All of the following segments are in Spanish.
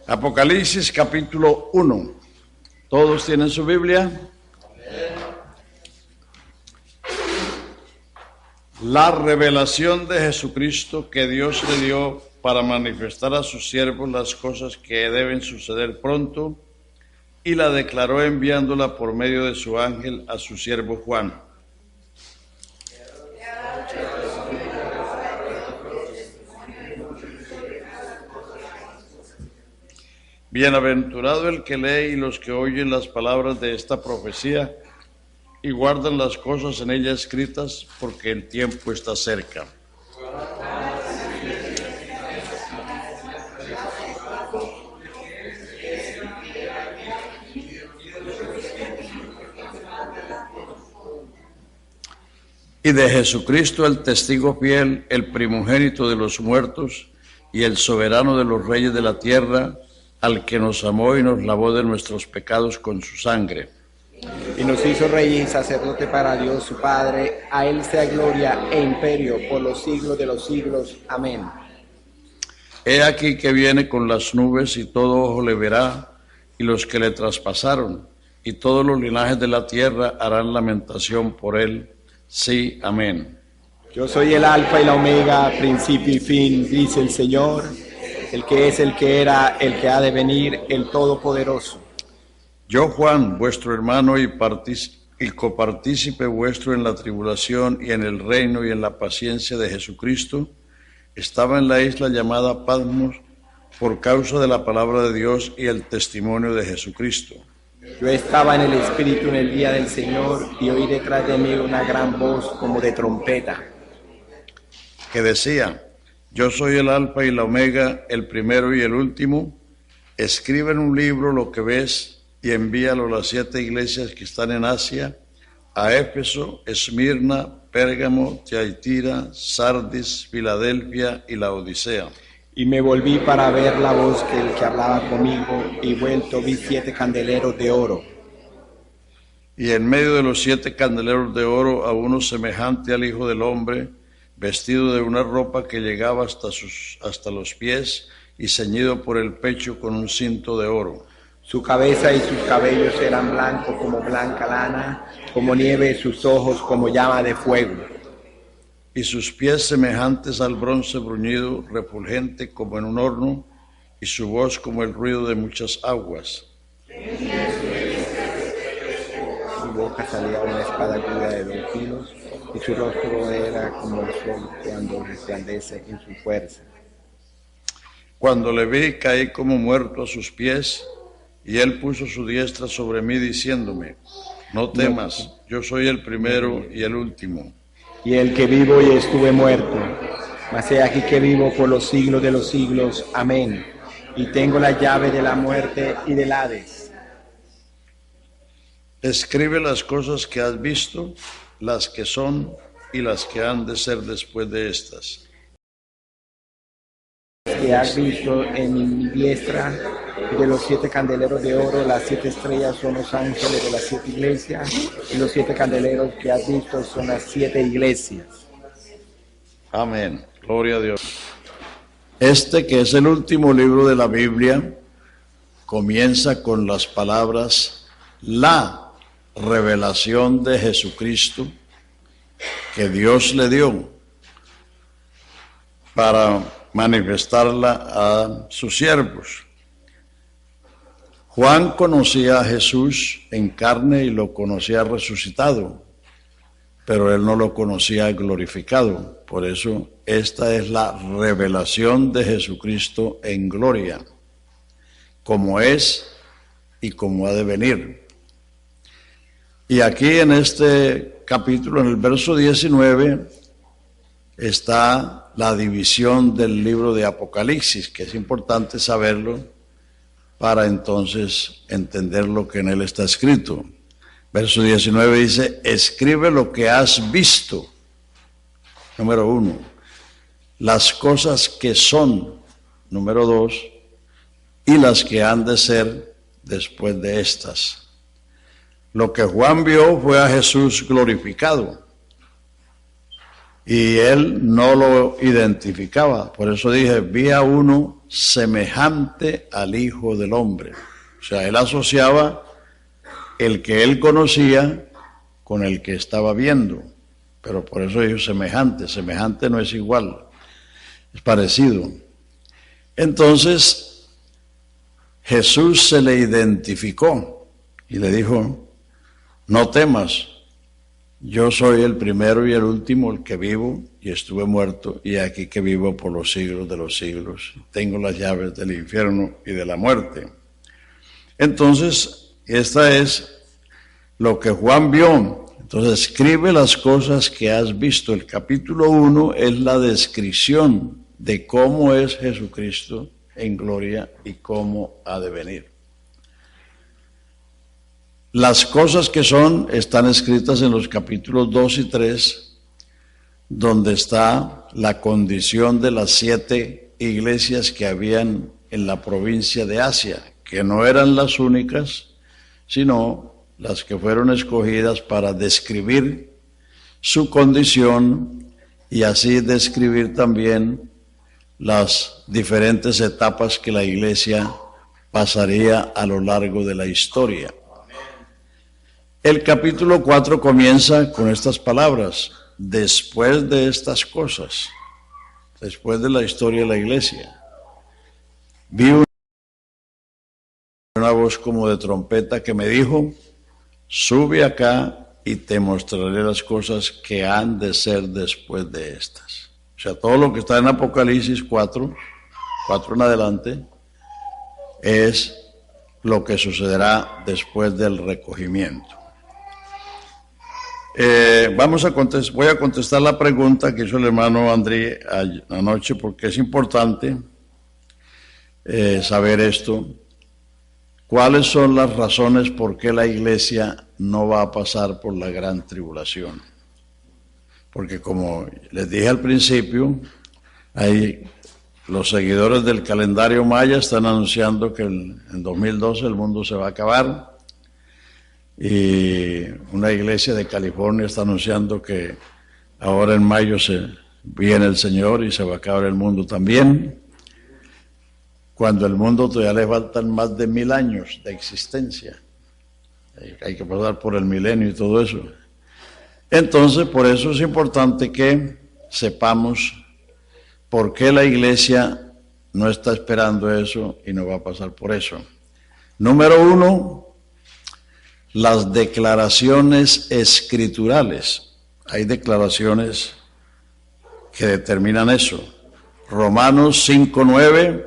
Apocalipsis capítulo 1. ¿Todos tienen su Biblia? La revelación de Jesucristo que Dios le dio para manifestar a sus siervos las cosas que deben suceder pronto, y la declaró enviándola por medio de su ángel a su siervo Juan. Bienaventurado el que lee y los que oyen las palabras de esta profecía y guardan las cosas en ella escritas, porque el tiempo está cerca. Y de Jesucristo, el testigo fiel, el primogénito de los muertos y el soberano de los reyes de la tierra, al que nos amó y nos lavó de nuestros pecados con su sangre. Y nos hizo rey y sacerdote para Dios su Padre. A él sea gloria e imperio por los siglos de los siglos. Amén. He aquí que viene con las nubes, y todo ojo le verá, y los que le traspasaron, y todos los linajes de la tierra harán lamentación por él. Sí, amén. Yo soy el alfa y la omega, principio y fin, dice el Señor, el que es, el que era, el que ha de venir, el Todopoderoso. Yo, Juan, vuestro hermano y copartícipe vuestro en la tribulación y en el reino y en la paciencia de Jesucristo, estaba en la isla llamada Patmos por causa de la palabra de Dios y el testimonio de Jesucristo. Yo estaba en el Espíritu en el día del Señor, y oí detrás de mí una gran voz como de trompeta, que decía: yo soy el alfa y la omega, el primero y el último. Escribe en un libro lo que ves y envíalo a las 7 iglesias que están en Asia: a Éfeso, Esmirna, Pérgamo, Tiatira, Sardis, Filadelfia y la Odisea. Y me volví para ver la voz del que hablaba conmigo, y vuelto vi 7 candeleros de oro. Y en medio de los 7 candeleros de oro a uno semejante al Hijo del Hombre, vestido de una ropa que llegaba hasta los pies y ceñido por el pecho con un cinto de oro. Su cabeza y sus cabellos eran blancos como blanca lana, como nieve, sus ojos como llama de fuego. Y sus pies semejantes al bronce bruñido, refulgente como en un horno, y su voz como el ruido de muchas aguas. Su boca salía una espada aguda de 2 filos, y su rostro era como el sol cuando resplandece en su fuerza. Cuando le vi, caí como muerto a sus pies, y él puso su diestra sobre mí, diciéndome: no temas, yo soy el primero y el último. Y el que vivo y estuve muerto, mas he aquí que vivo por los siglos de los siglos. Amén. Y tengo la llave de la muerte y del Hades. Escribe las cosas que has visto, las que son y las que han de ser después de estas. Que has visto en mi diestra, de los 7 candeleros de oro, las 7 estrellas son los ángeles de las 7 iglesias, y los 7 candeleros que has visto son las 7 iglesias. Amén. Gloria a Dios. Este, que es el último libro de la Biblia, comienza con las palabras: la revelación de Jesucristo que Dios le dio para manifestarla a sus siervos. Juan conocía a Jesús en carne y lo conocía resucitado, pero él no lo conocía glorificado. Por eso esta es la revelación de Jesucristo en gloria, como es y como ha de venir. Y aquí en este capítulo, en el verso 19, está la división del libro de Apocalipsis, que es importante saberlo para entonces entender lo que en él está escrito. Verso 19 dice: escribe lo que has visto. Número 1. Las cosas que son. Número 2. Y las que han de ser después de estas. Lo que Juan vio fue a Jesús glorificado, y él no lo identificaba. Por eso dije: vi a uno semejante al Hijo del Hombre. O sea, él asociaba el que él conocía con el que estaba viendo, pero por eso dijo semejante. Semejante no es igual, es parecido. Entonces Jesús se le identificó y le dijo: no temas, yo soy el primero y el último, el que vivo y estuve muerto, y aquí que vivo por los siglos de los siglos. Tengo las llaves del infierno y de la muerte. Entonces, esta es lo que Juan vio. Entonces, escribe las cosas que has visto. El capítulo 1 es la descripción de cómo es Jesucristo en gloria y cómo ha de venir. Las cosas que son están escritas en los capítulos 2 y 3, donde está la condición de las 7 iglesias que habían en la provincia de Asia, que no eran las únicas, sino las que fueron escogidas para describir su condición y así describir también las diferentes etapas que la iglesia pasaría a lo largo de la historia. El capítulo 4 comienza con estas palabras: después de estas cosas, después de la historia de la iglesia, vi una voz como de trompeta que me dijo: sube acá y te mostraré las cosas que han de ser después de estas. O sea, todo lo que está en Apocalipsis 4 en adelante, es lo que sucederá después del recogimiento. Voy a contestar la pregunta que hizo el hermano André anoche, porque es importante saber esto. ¿Cuáles son las razones por qué la iglesia no va a pasar por la gran tribulación? Porque como les dije al principio, los seguidores del calendario maya están anunciando que en 2012 el mundo se va a acabar. Y una iglesia de California está anunciando que ahora en mayo viene el Señor y se va a acabar el mundo también, cuando el mundo todavía le faltan más de 1000 años de existencia. Hay que pasar por el milenio y todo eso. Entonces, por eso es importante que sepamos por qué la iglesia no está esperando eso y no va a pasar por eso. Número 1, las declaraciones escriturales. Hay declaraciones que determinan eso. Romanos 5:9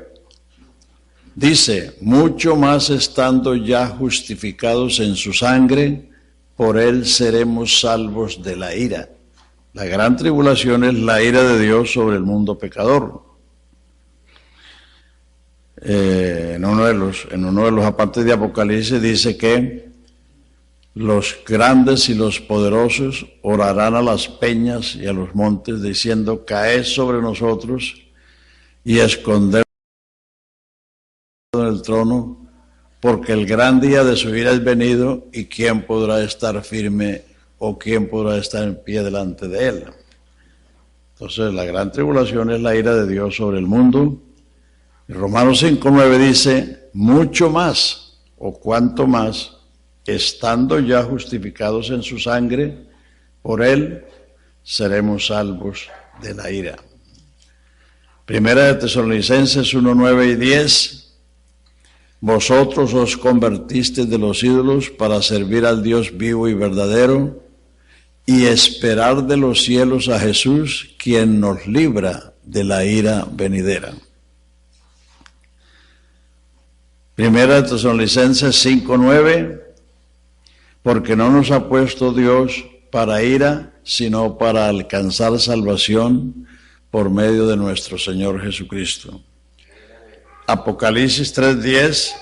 dice: mucho más estando ya justificados en su sangre, por él seremos salvos de la ira. La gran tribulación es la ira de Dios sobre el mundo pecador. En uno de los apartes de Apocalipsis dice que los grandes y los poderosos orarán a las peñas y a los montes, diciendo: caed sobre nosotros y escondeos en el trono, porque el gran día de su ira es venido, y quién podrá estar firme o quién podrá estar en pie delante de él. Entonces, la gran tribulación es la ira de Dios sobre el mundo. Y Romanos 5:9 dice: mucho más, o cuanto más, estando ya justificados en su sangre, por él seremos salvos de la ira. Primera de Tesalonicenses 1:9 y 10: vosotros os convertisteis de los ídolos para servir al Dios vivo y verdadero, y esperar de los cielos a Jesús, quien nos libra de la ira venidera. Primera de Tesalonicenses 5:9: porque no nos ha puesto Dios para ira, sino para alcanzar salvación por medio de nuestro Señor Jesucristo. Apocalipsis 3:10: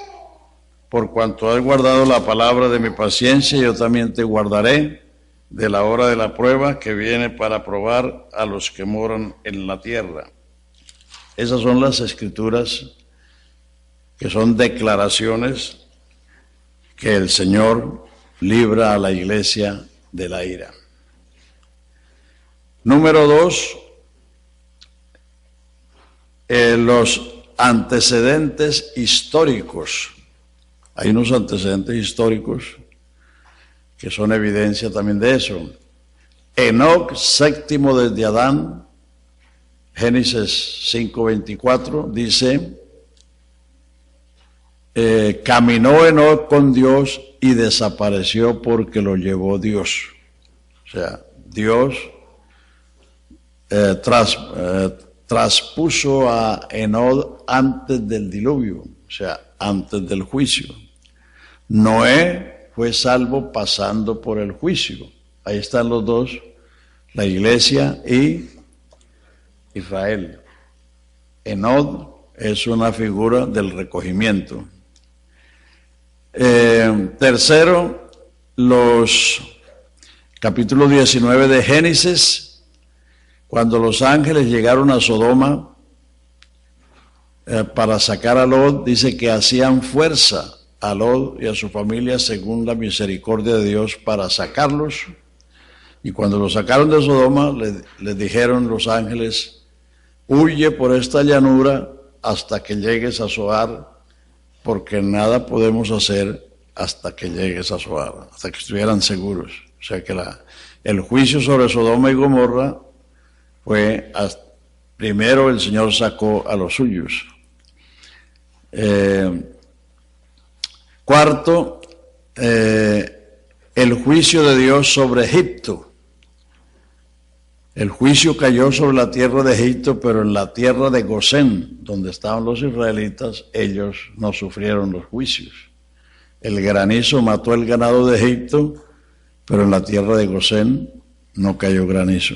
por cuanto has guardado la palabra de mi paciencia, yo también te guardaré de la hora de la prueba que viene para probar a los que moran en la tierra. Esas son las escrituras que son declaraciones que el Señor libra a la iglesia de la ira. Número 2, los antecedentes históricos. Hay unos antecedentes históricos que son evidencia también de eso. Enoc, séptimo desde Adán, Génesis 5:24, dice, caminó Enoc con Dios y desapareció porque lo llevó Dios. O sea, Dios traspuso a Enoc antes del diluvio, o sea, antes del juicio. Noé fue salvo pasando por el juicio. Ahí están los dos, la iglesia y Israel. Enoc es una figura del recogimiento. Tercero, los capítulo 19 de Génesis, cuando los ángeles llegaron a Sodoma para sacar a Lot, dice que hacían fuerza a Lot y a su familia según la misericordia de Dios para sacarlos. Y cuando los sacaron de Sodoma, les dijeron los ángeles, huye por esta llanura hasta que llegues a Zoar, porque nada podemos hacer hasta que llegues a Zoar, hasta que estuvieran seguros. O sea que el juicio sobre Sodoma y Gomorra fue, primero el Señor sacó a los suyos. Cuarto, el juicio de Dios sobre Egipto. El juicio cayó sobre la tierra de Egipto, pero en la tierra de Gosén, donde estaban los israelitas, ellos no sufrieron los juicios. El granizo mató el ganado de Egipto, pero en la tierra de Gosén no cayó granizo.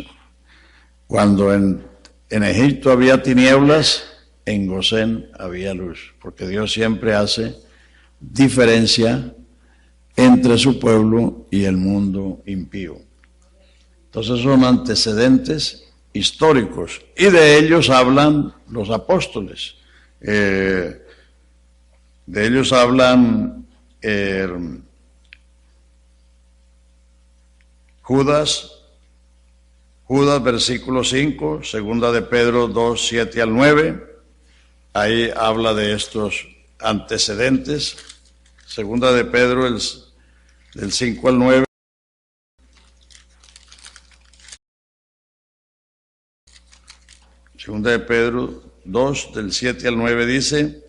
Cuando en Egipto había tinieblas, en Gosén había luz, porque Dios siempre hace diferencia entre su pueblo y el mundo impío. Entonces son antecedentes históricos y de ellos hablan los apóstoles. De ellos hablan Judas, versículo 5, segunda de Pedro 2, 7 al 9. Ahí habla de estos antecedentes. Segunda de Pedro del 5 al 9. Segunda de Pedro 2, del 7 al 9 dice,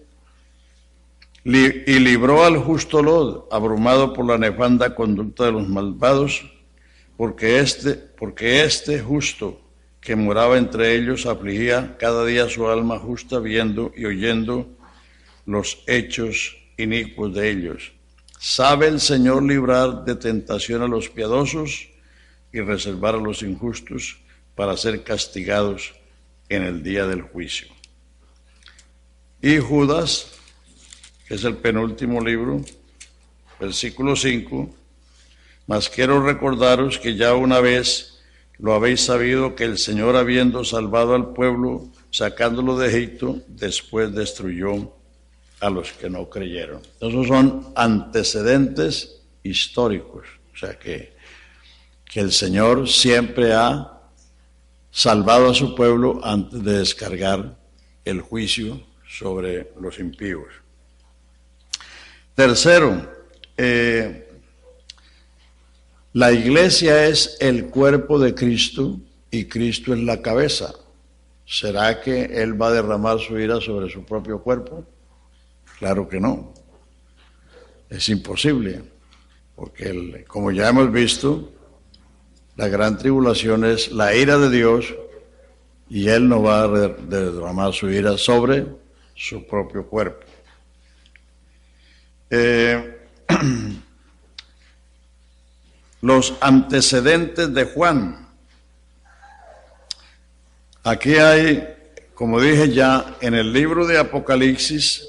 y libró al justo Lot, abrumado por la nefanda conducta de los malvados, porque este justo que moraba entre ellos afligía cada día su alma justa viendo y oyendo los hechos inicuos de ellos. Sabe el Señor librar de tentación a los piadosos y reservar a los injustos para ser castigados en el día del juicio. Y Judas, que es el penúltimo libro, versículo 5, mas quiero recordaros que ya una vez lo habéis sabido, que el Señor, habiendo salvado al pueblo, sacándolo de Egipto, después destruyó a los que no creyeron. Esos son antecedentes históricos, o sea que el Señor siempre ha salvado a su pueblo antes de descargar el juicio sobre los impíos. Tercero, la iglesia es el cuerpo de Cristo y Cristo es la cabeza. ¿Será que Él va a derramar su ira sobre su propio cuerpo? Claro que no. Es imposible, porque como ya hemos visto, la gran tribulación es la ira de Dios y Él no va a derramar su ira sobre su propio cuerpo. Los antecedentes de Juan. Aquí hay, como dije ya, en el libro de Apocalipsis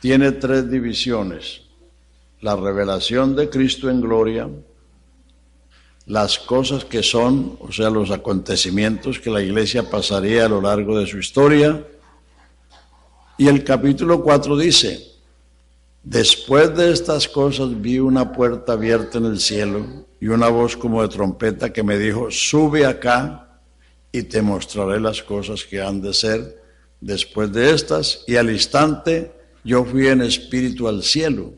tiene tres divisiones: la revelación de Cristo en gloria, las cosas que son, o sea, los acontecimientos que la iglesia pasaría a lo largo de su historia, y el capítulo 4 dice: después de estas cosas vi una puerta abierta en el cielo y una voz como de trompeta que me dijo: sube acá y te mostraré las cosas que han de ser después de estas, y al instante yo fui en espíritu al cielo,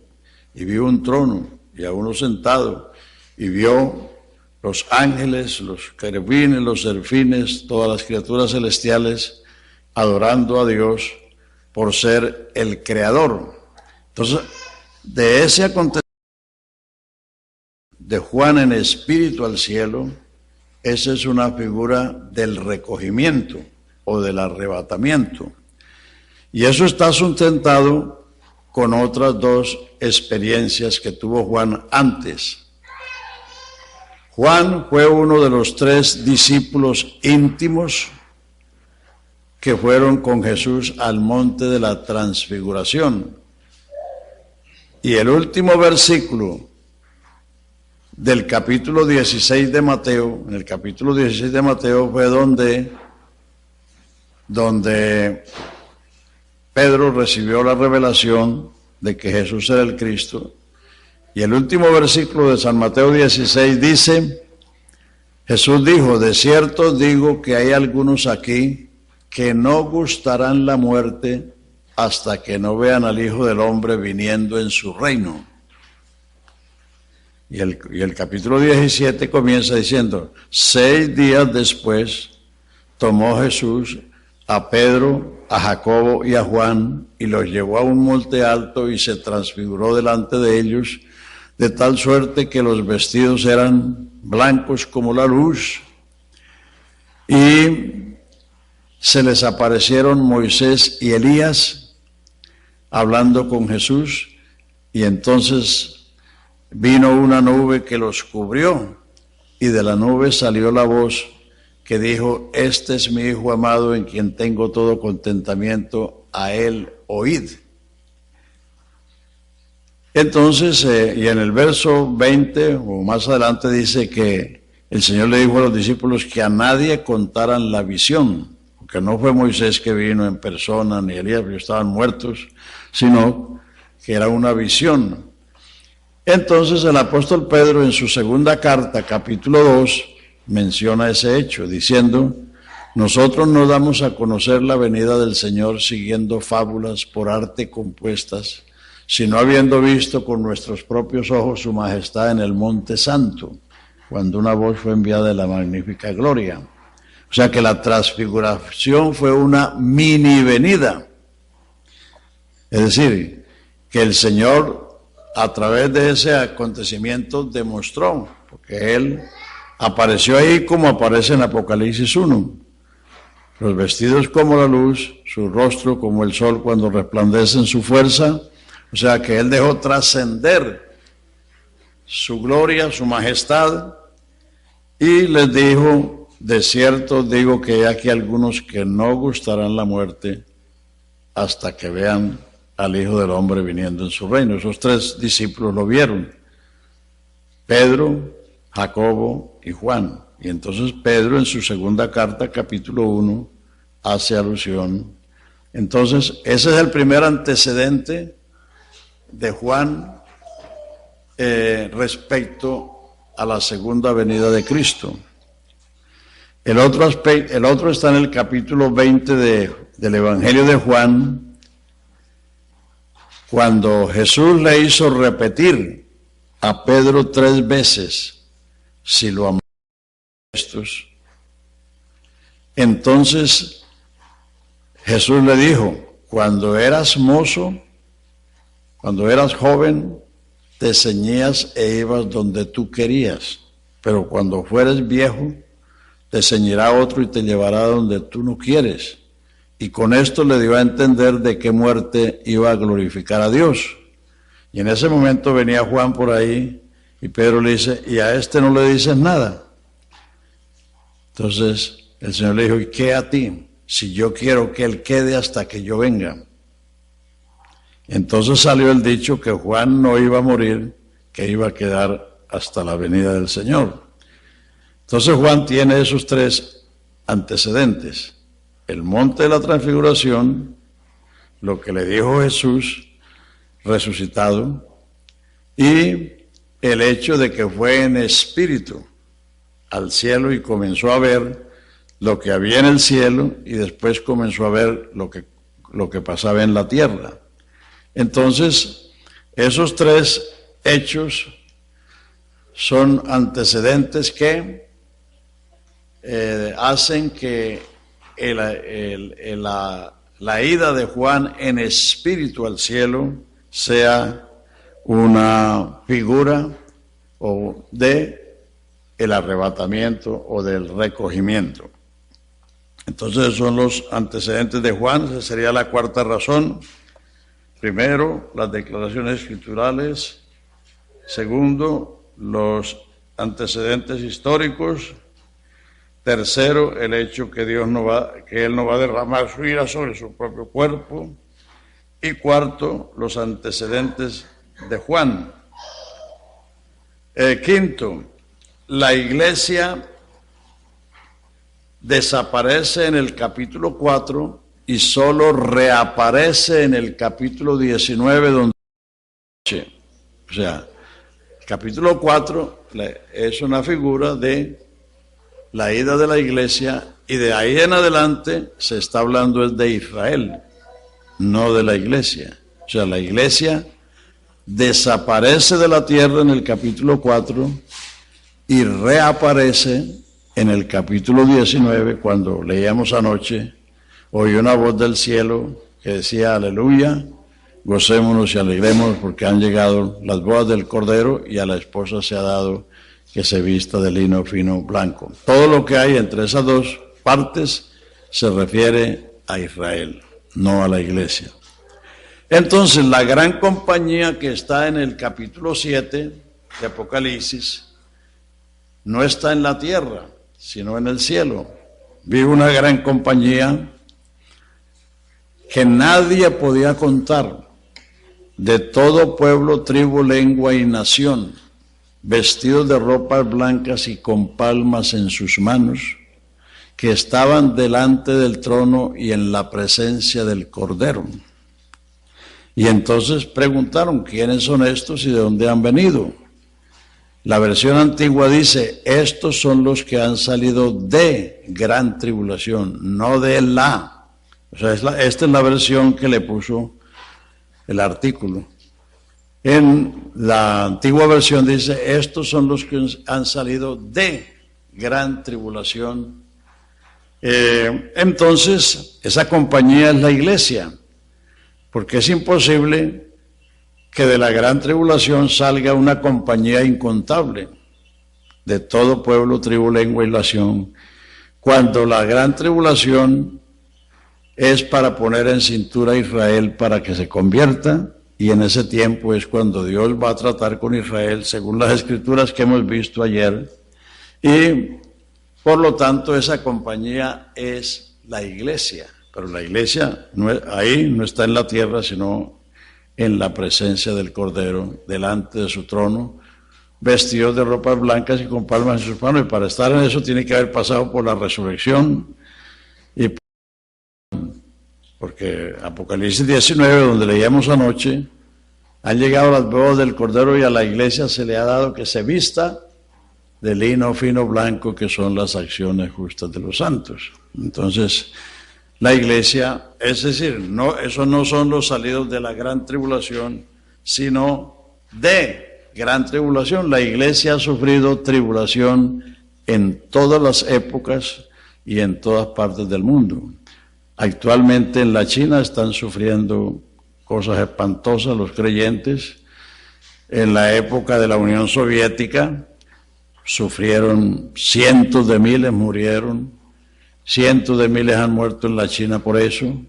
y vi un trono, y a uno sentado, y vio los ángeles, los querubines, los serafines, todas las criaturas celestiales, adorando a Dios por ser el Creador. Entonces, de ese acontecimiento de Juan en espíritu al cielo, esa es una figura del recogimiento o del arrebatamiento. Y eso está sustentado con otras dos experiencias que tuvo Juan antes. Juan fue uno de los 3 discípulos íntimos que fueron con Jesús al monte de la transfiguración. Y el último versículo del capítulo 16 de Mateo, en el capítulo 16 de Mateo fue donde Pedro recibió la revelación de que Jesús era el Cristo. Y el último versículo de San Mateo 16 dice, Jesús dijo, de cierto digo que hay algunos aquí que no gustarán la muerte hasta que no vean al Hijo del Hombre viniendo en su reino. Y el capítulo 17 comienza diciendo, 6 días después tomó Jesús a Pedro, a Jacobo y a Juan y los llevó a un monte alto y se transfiguró delante de ellos, de tal suerte que los vestidos eran blancos como la luz. Y se les aparecieron Moisés y Elías hablando con Jesús, y entonces vino una nube que los cubrió, y de la nube salió la voz que dijo, este es mi Hijo amado en quien tengo todo contentamiento, a él oíd. Entonces, y en el verso 20 o más adelante dice que el Señor le dijo a los discípulos que a nadie contaran la visión, porque no fue Moisés que vino en persona, ni Elías, porque estaban muertos, sino que era una visión. Entonces el apóstol Pedro en su segunda carta, capítulo 2, menciona ese hecho, diciendo, nosotros no damos a conocer la venida del Señor siguiendo fábulas por arte compuestas, sino habiendo visto con nuestros propios ojos su majestad en el monte santo, cuando una voz fue enviada de la magnífica gloria. O sea que la transfiguración fue una mini venida. Es decir, que el Señor a través de ese acontecimiento demostró, porque Él apareció ahí como aparece en Apocalipsis 1, los vestidos como la luz, su rostro como el sol cuando resplandece en su fuerza, o sea que Él dejó trascender su gloria, su majestad, y les dijo, de cierto digo que hay aquí algunos que no gustarán la muerte hasta que vean al Hijo del Hombre viniendo en su reino. Esos 3 discípulos lo vieron, Pedro, Jacobo y Juan. Y entonces Pedro en su segunda carta, capítulo 1, hace alusión. Entonces ese es el primer antecedente de Juan respecto a la segunda venida de Cristo. El otro está en el capítulo 20 del Evangelio de Juan, cuando Jesús le hizo repetir a Pedro 3 veces, si lo amaba estos. Entonces Jesús le dijo, cuando eras mozo, cuando eras joven, te ceñías e ibas donde tú querías, pero cuando fueres viejo, te ceñirá otro y te llevará donde tú no quieres. Y con esto le dio a entender de qué muerte iba a glorificar a Dios. Y en ese momento venía Juan por ahí y Pedro le dice, ¿y a este no le dices nada? Entonces el Señor le dijo, ¿y qué a ti? Si yo quiero que él quede hasta que yo venga. Entonces salió el dicho que Juan no iba a morir, que iba a quedar hasta la venida del Señor. Entonces Juan tiene esos 3 antecedentes. El monte de la transfiguración, lo que le dijo Jesús resucitado, y el hecho de que fue en espíritu al cielo y comenzó a ver lo que había en el cielo y después comenzó a ver lo que pasaba en la tierra. Entonces, esos tres hechos son antecedentes que hacen que la ida de Juan en espíritu al cielo sea una figura o de el arrebatamiento o del recogimiento. Entonces son los antecedentes de Juan, esa sería la cuarta razón. Primero, las declaraciones escriturales. Segundo, los antecedentes históricos. Tercero, el hecho que Él no va a derramar su ira sobre su propio cuerpo. Y cuarto, los antecedentes de Juan. Quinto, la iglesia desaparece en el capítulo 4 y solo reaparece en el capítulo 19, donde... O sea, el capítulo 4 es una figura de la ida de la iglesia y de ahí en adelante se está hablando de Israel, no de la iglesia. O sea, la iglesia desaparece de la tierra en el capítulo 4 y reaparece en el capítulo 19, cuando leíamos anoche, oí una voz del cielo que decía: aleluya, gocémonos y alegremos porque han llegado las bodas del Cordero y a la esposa se ha dado que se vista de lino fino blanco. Todo lo que hay entre esas dos partes se refiere a Israel, no a la iglesia. Entonces, la gran compañía que está en el capítulo 7 de Apocalipsis no está en la tierra, sino en el cielo. Vi una gran compañía que nadie podía contar, de todo pueblo, tribu, lengua y nación, vestidos de ropas blancas y con palmas en sus manos, que estaban delante del trono y en la presencia del Cordero. Y entonces preguntaron: ¿quiénes son estos y de dónde han venido? La versión antigua dice: estos son los que han salido de gran tribulación, no de la. O sea, esta es la versión que le puso el artículo. En la antigua versión dice: estos son los que han salido de gran tribulación. Entonces, esa compañía es la iglesia, porque es imposible que de la gran tribulación salga una compañía incontable de todo pueblo, tribu, lengua y nación, cuando la gran tribulación es para poner en cintura a Israel para que se convierta, y en ese tiempo es cuando Dios va a tratar con Israel según las escrituras que hemos visto ayer, y por lo tanto esa compañía es la iglesia, pero la iglesia ahí no está en la tierra, sino en la presencia del Cordero, delante de su trono, vestidos de ropas blancas y con palmas en sus manos. Y para estar en eso tiene que haber pasado por la resurrección. Y porque Apocalipsis 19, donde leíamos anoche, han llegado las bodas del Cordero y a la iglesia se le ha dado que se vista de lino fino blanco, que son las acciones justas de los santos. Entonces, la iglesia, es decir, esos no son los salidos de la gran tribulación, sino de gran tribulación. La iglesia ha sufrido tribulación en todas las épocas y en todas partes del mundo. Actualmente en la China están sufriendo cosas espantosas los creyentes. En la época de la Unión Soviética sufrieron cientos de miles, murieron. Cientos de miles han muerto en la China por eso.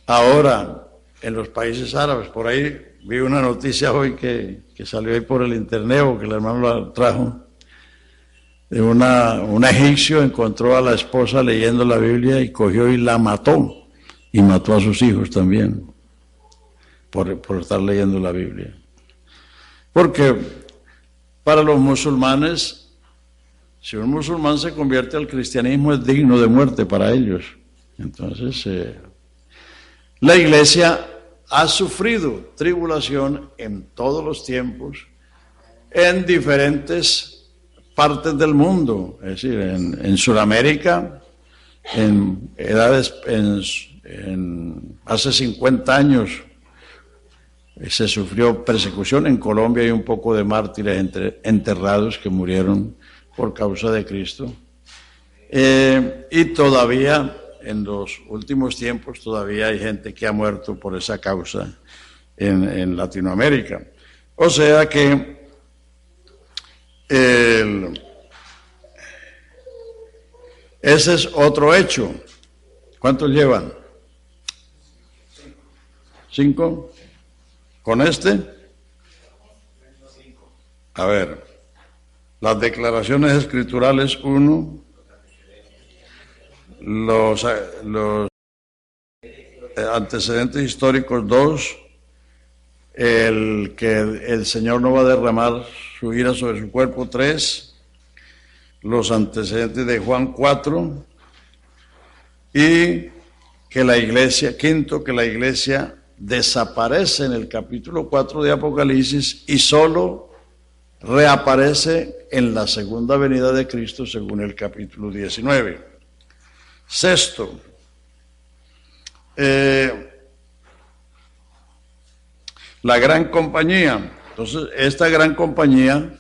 Ahora, en los países árabes, por ahí vi una noticia hoy que salió ahí por el internet, o que el hermano la trajo, de un egipcio encontró a la esposa leyendo la Biblia y cogió y la mató. Y mató a sus hijos también, por estar leyendo la Biblia. Porque para los musulmanes, si un musulmán se convierte al cristianismo, es digno de muerte para ellos. Entonces, la iglesia ha sufrido tribulación en todos los tiempos, en diferentes partes del mundo, es decir, en Sudamérica, hace 50 años se sufrió persecución. En Colombia hay un poco de mártires enterrados que murieron por causa de Cristo. Y todavía, en los últimos tiempos, todavía hay gente que ha muerto por esa causa en Latinoamérica. O sea que ese es otro hecho. ¿Cuántos llevan? 5. ¿Con este? A ver, las declaraciones escriturales 1, los antecedentes históricos 2, el que el Señor no va a derramar su ira sobre su cuerpo 3, los antecedentes de Juan 4, y que la iglesia, quinto, que la iglesia desaparece en el capítulo 4 de Apocalipsis y solo reaparece en la segunda venida de Cristo según el capítulo 19. Sexto, la gran compañía. Entonces, esta gran compañía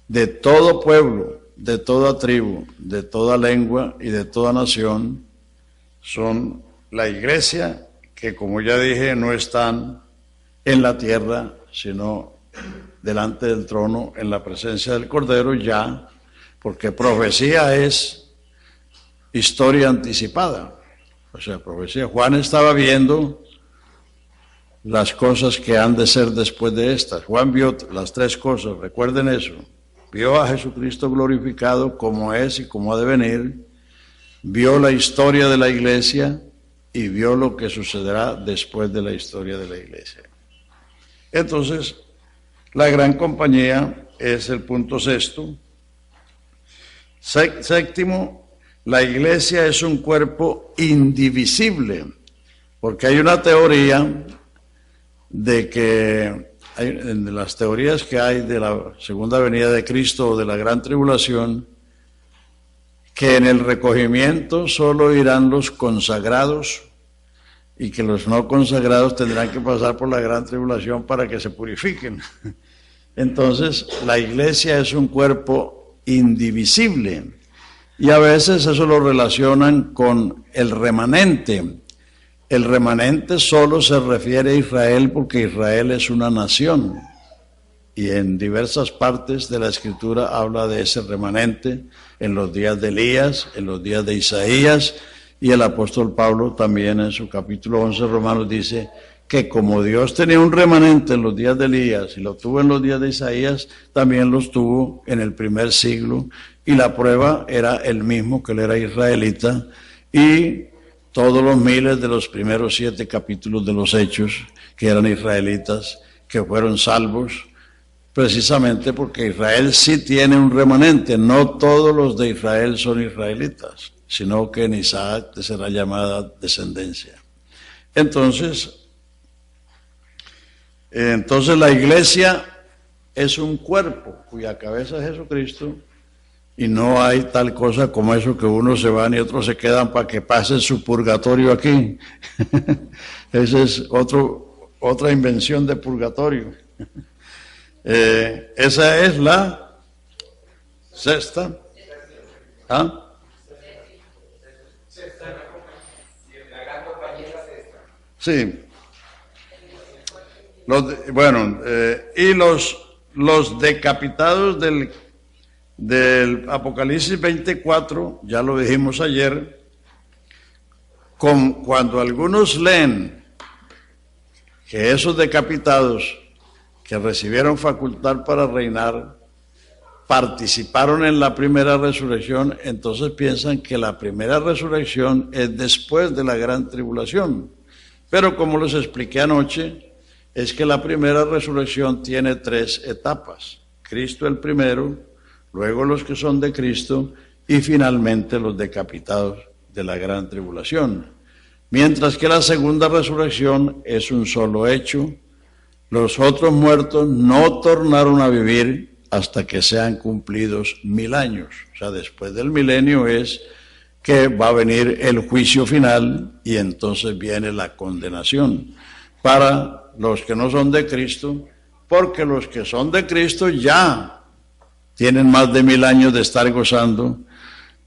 de todo pueblo, de toda tribu, de toda lengua y de toda nación son la iglesia, que como ya dije, no están en la tierra, sino delante del trono, en la presencia del Cordero ya, porque profecía es historia anticipada. O sea, profecía. Juan estaba viendo las cosas que han de ser después de estas. Juan vio las 3 cosas, recuerden eso. Vio a Jesucristo glorificado como es y como ha de venir, vio la historia de la iglesia y vio lo que sucederá después de la historia de la iglesia. Entonces, la gran compañía es el punto sexto. Séptimo, la iglesia es un cuerpo indivisible, porque hay una teoría de que, de las teorías que hay de la segunda venida de Cristo o de la gran tribulación, que en el recogimiento solo irán los consagrados y que los no consagrados tendrán que pasar por la gran tribulación para que se purifiquen. Entonces, la iglesia es un cuerpo indivisible y a veces eso lo relacionan con el remanente. El remanente solo se refiere a Israel porque Israel es una nación y en diversas partes de la Escritura habla de ese remanente, en los días de Elías, en los días de Isaías, y el apóstol Pablo también en su capítulo 11 Romanos dice que como Dios tenía un remanente en los días de Elías y lo tuvo en los días de Isaías, también los tuvo en el primer siglo, y la prueba era el mismo, que él era israelita, y todos los miles de los primeros 7 capítulos de los Hechos, que eran israelitas, que fueron salvos, precisamente porque Israel sí tiene un remanente. No todos los de Israel son israelitas, sino que en Isaac será llamada descendencia. Entonces la iglesia es un cuerpo cuya cabeza es Jesucristo, y no hay tal cosa como eso que unos se van y otros se quedan para que pasen su purgatorio aquí. Esa es otra invención de purgatorio. Esa es la sexta. ¿Ah? Sí. Y los decapitados del Apocalipsis 24, ya lo dijimos ayer, cuando algunos leen que esos decapitados que recibieron facultad para reinar participaron en la primera resurrección, entonces piensan que la primera resurrección es después de la gran tribulación. Pero como les expliqué anoche, es que la primera resurrección tiene 3 etapas. Cristo el primero, luego los que son de Cristo y finalmente los decapitados de la gran tribulación. Mientras que la segunda resurrección es un solo hecho. Los otros muertos no tornaron a vivir hasta que sean cumplidos 1000 años. O sea, después del milenio es que va a venir el juicio final y entonces viene la condenación para los que no son de Cristo, porque los que son de Cristo ya tienen más de 1000 años de estar gozando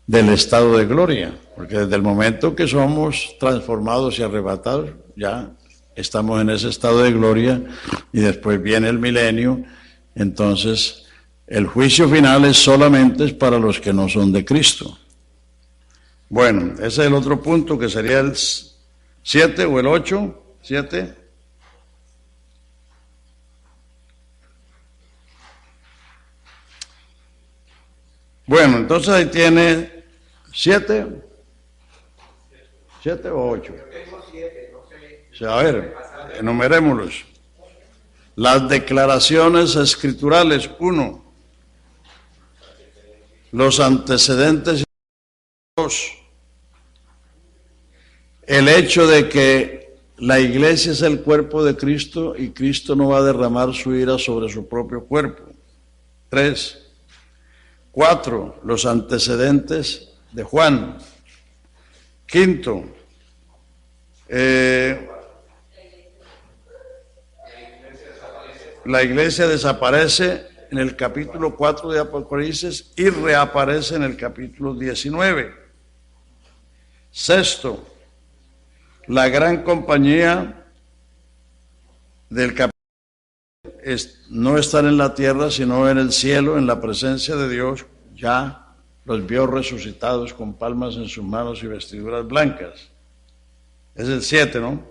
del estado de gloria, porque desde el momento que somos transformados y arrebatados, ya estamos en ese estado de gloria y después viene el milenio. Entonces el juicio final es solamente para los que no son de Cristo. Bueno, ese es el otro punto, que sería el 7 o el 8, 7. Bueno, entonces ahí tiene 7 o 8. O sea, a ver, enumerémoslos. Las declaraciones escriturales, 1. Los antecedentes, 2. El hecho de que la iglesia es el cuerpo de Cristo y Cristo no va a derramar su ira sobre su propio cuerpo. 3. 4. Los antecedentes de Juan. 5. La iglesia desaparece en el capítulo 4 de Apocalipsis y reaparece en el capítulo 19. 6. La gran compañía del capítulo no están en la tierra, sino en el cielo, en la presencia de Dios. Ya los vio resucitados con palmas en sus manos y vestiduras blancas. Es el 7, ¿no?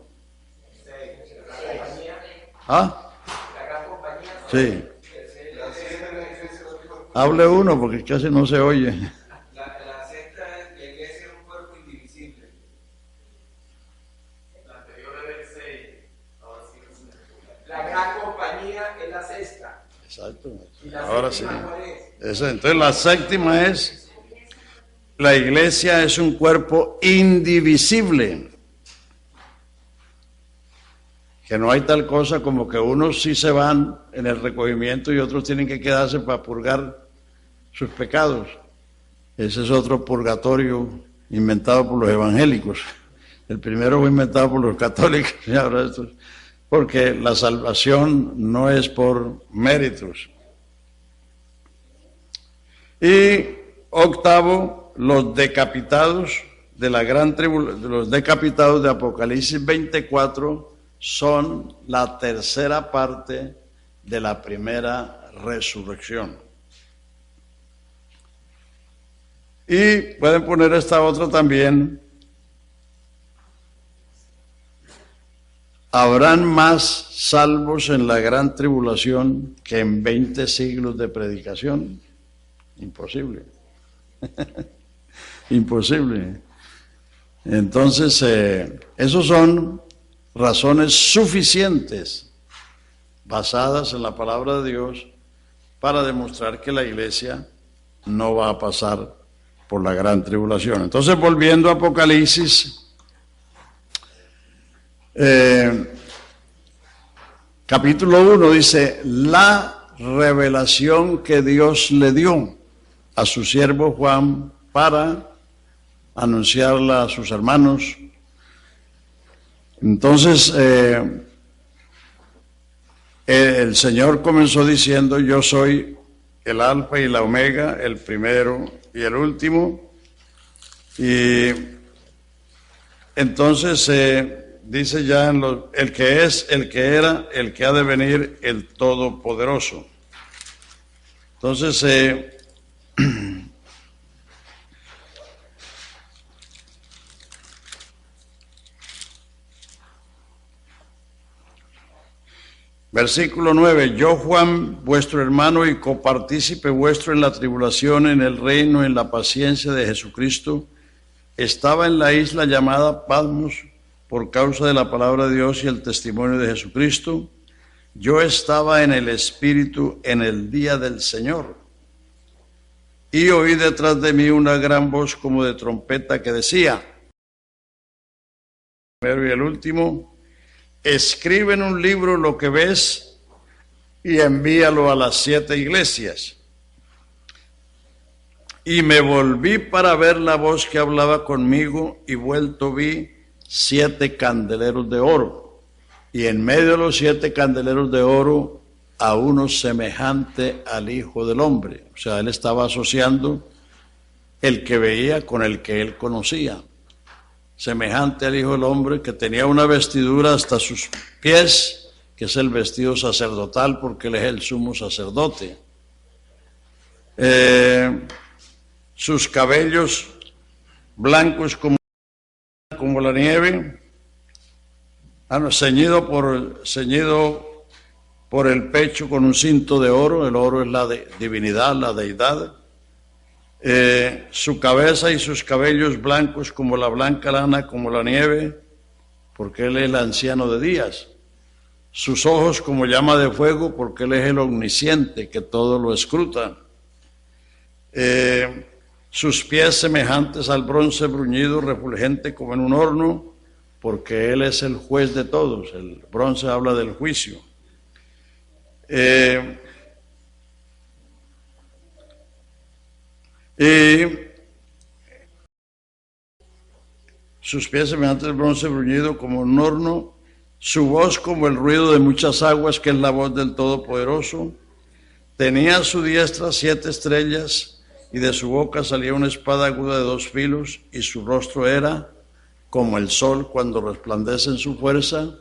¿Ah? Sí. Hable uno porque casi no se oye. La sexta es: la iglesia es un cuerpo indivisible. La anterior era el 6. Ahora sí. La gran compañía es la sexta. Exacto. ¿Y la ahora sí. cuál es? Entonces la séptima es: la iglesia es un cuerpo indivisible. Que no hay tal cosa como que unos sí se van en el recogimiento y otros tienen que quedarse para purgar sus pecados. Ese es otro purgatorio inventado por los evangélicos. El primero fue inventado por los católicos, y ahora estos, porque la salvación no es por méritos. Y 8, los decapitados de la gran tribulación, los decapitados de Apocalipsis 24, son la tercera parte de la primera resurrección. Y pueden poner esta otra también. ¿Habrán más salvos en la gran tribulación que en 20 siglos de predicación? Imposible. Imposible. Entonces, esos son razones suficientes basadas en la palabra de Dios para demostrar que la iglesia no va a pasar por la gran tribulación. Entonces, volviendo a Apocalipsis, capítulo 1 dice: la revelación que Dios le dio a su siervo Juan para anunciarla a sus hermanos. Entonces, el Señor comenzó diciendo: yo soy el alfa y la omega, el primero y el último. Y entonces dice ya el que es, el que era, el que ha de venir, el Todopoderoso. Entonces, versículo 9: yo, Juan, vuestro hermano y copartícipe vuestro en la tribulación, en el reino, en la paciencia de Jesucristo, estaba en la isla llamada Patmos por causa de la palabra de Dios y el testimonio de Jesucristo. Yo estaba en el Espíritu en el día del Señor, y oí detrás de mí una gran voz como de trompeta que decía, el primero y el último: escribe en un libro lo que ves y envíalo a las 7 iglesias. Y me volví para ver la voz que hablaba conmigo, y vuelto vi 7 candeleros de oro, y en medio de los 7 candeleros de oro a uno semejante al Hijo del Hombre. O sea, él estaba asociando el que veía con el que él conocía. Semejante al Hijo del Hombre, que tenía una vestidura hasta sus pies, que es el vestido sacerdotal, porque él es el sumo sacerdote. Sus cabellos blancos como la nieve, ceñido por el pecho con un cinto de oro. El oro es la divinidad, la deidad. Su cabeza y sus cabellos blancos como la blanca lana, como la nieve, porque él es el anciano de días. Sus ojos como llama de fuego, porque él es el omnisciente, que todo lo escruta. Sus pies semejantes al bronce bruñido, refulgente como en un horno, porque él es el juez de todos. El bronce habla del juicio. Sus pies semejantes al bronce bruñido como un horno, su voz como el ruido de muchas aguas, que es la voz del Todopoderoso. Tenía a su diestra 7 estrellas, y de su boca salía una espada aguda de 2 filos, y su rostro era como el sol cuando resplandece en su fuerza.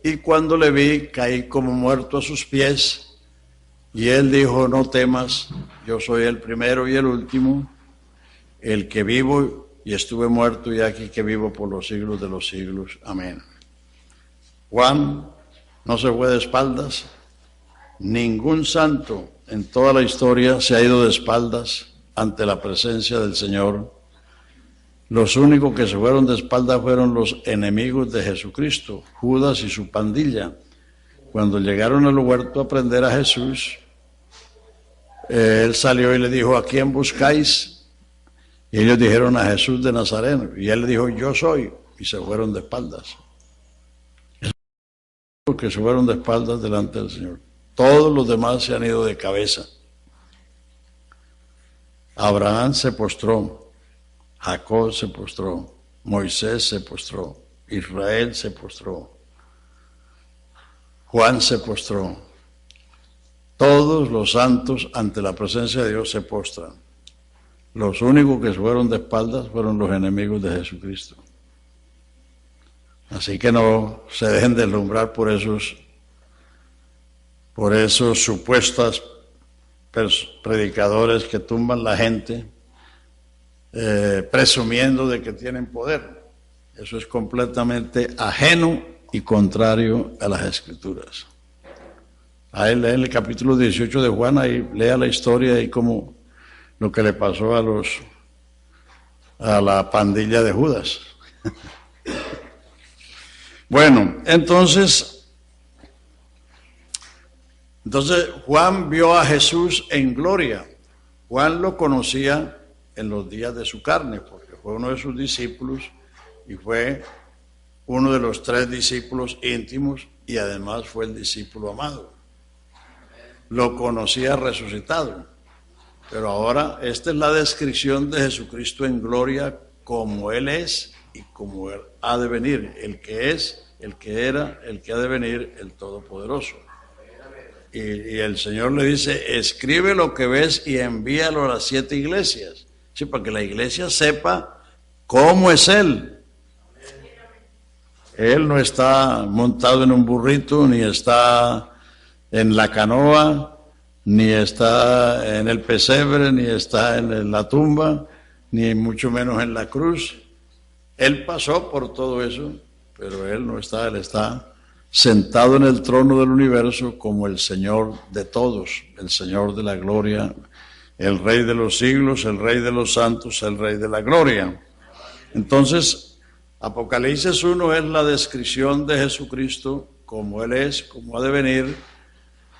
Y cuando le vi, caí como muerto a sus pies, y él dijo: no temas, yo soy el primero y el último, el que vivo y estuve muerto, y aquí que vivo por los siglos de los siglos. Amén. Juan no se fue de espaldas. Ningún santo en toda la historia se ha ido de espaldas ante la presencia del Señor. Los únicos que se fueron de espaldas fueron los enemigos de Jesucristo, Judas y su pandilla. Cuando llegaron al huerto a prender a Jesús, él salió y le dijo: ¿a quién buscáis? Y ellos dijeron: a Jesús de Nazaret. Y él le dijo: yo soy. Y se fueron de espaldas. Los que se fueron de espaldas delante del Señor. Todos los demás se han ido de cabeza. Abraham se postró, Jacob se postró, Moisés se postró, Israel se postró, Juan se postró. Todos los santos ante la presencia de Dios se postran. Los únicos que se fueron de espaldas fueron los enemigos de Jesucristo. Así que no se dejen deslumbrar por esos supuestos predicadores que tumban la gente, presumiendo de que tienen poder. Eso es completamente ajeno y contrario a las Escrituras. Ahí lee el capítulo 18 de Juan, ahí lea la historia y cómo lo que le pasó a la pandilla de Judas. Bueno, entonces Juan vio a Jesús en gloria. Juan lo conocía en los días de su carne, porque fue uno de sus discípulos y fue uno de los 3 discípulos íntimos, y además fue el discípulo amado. Lo conocía resucitado, pero ahora esta es la descripción de Jesucristo en gloria, como Él es y como Él ha de venir, el que es, el que era, el que ha de venir, el Todopoderoso. Y el Señor le dice: escribe lo que ves y envíalo a las 7 iglesias. Sí, para que la iglesia sepa cómo es Él. Él no está montado en un burrito, ni está en la canoa, ni está en el pesebre, ni está en la tumba, ni mucho menos en la cruz. Él pasó por todo eso, pero Él no está, Él está sentado en el trono del universo como el Señor de todos, el Señor de la gloria, el Rey de los siglos, el Rey de los santos, el Rey de la gloria. Entonces, Apocalipsis 1 es la descripción de Jesucristo, como Él es, como ha de venir.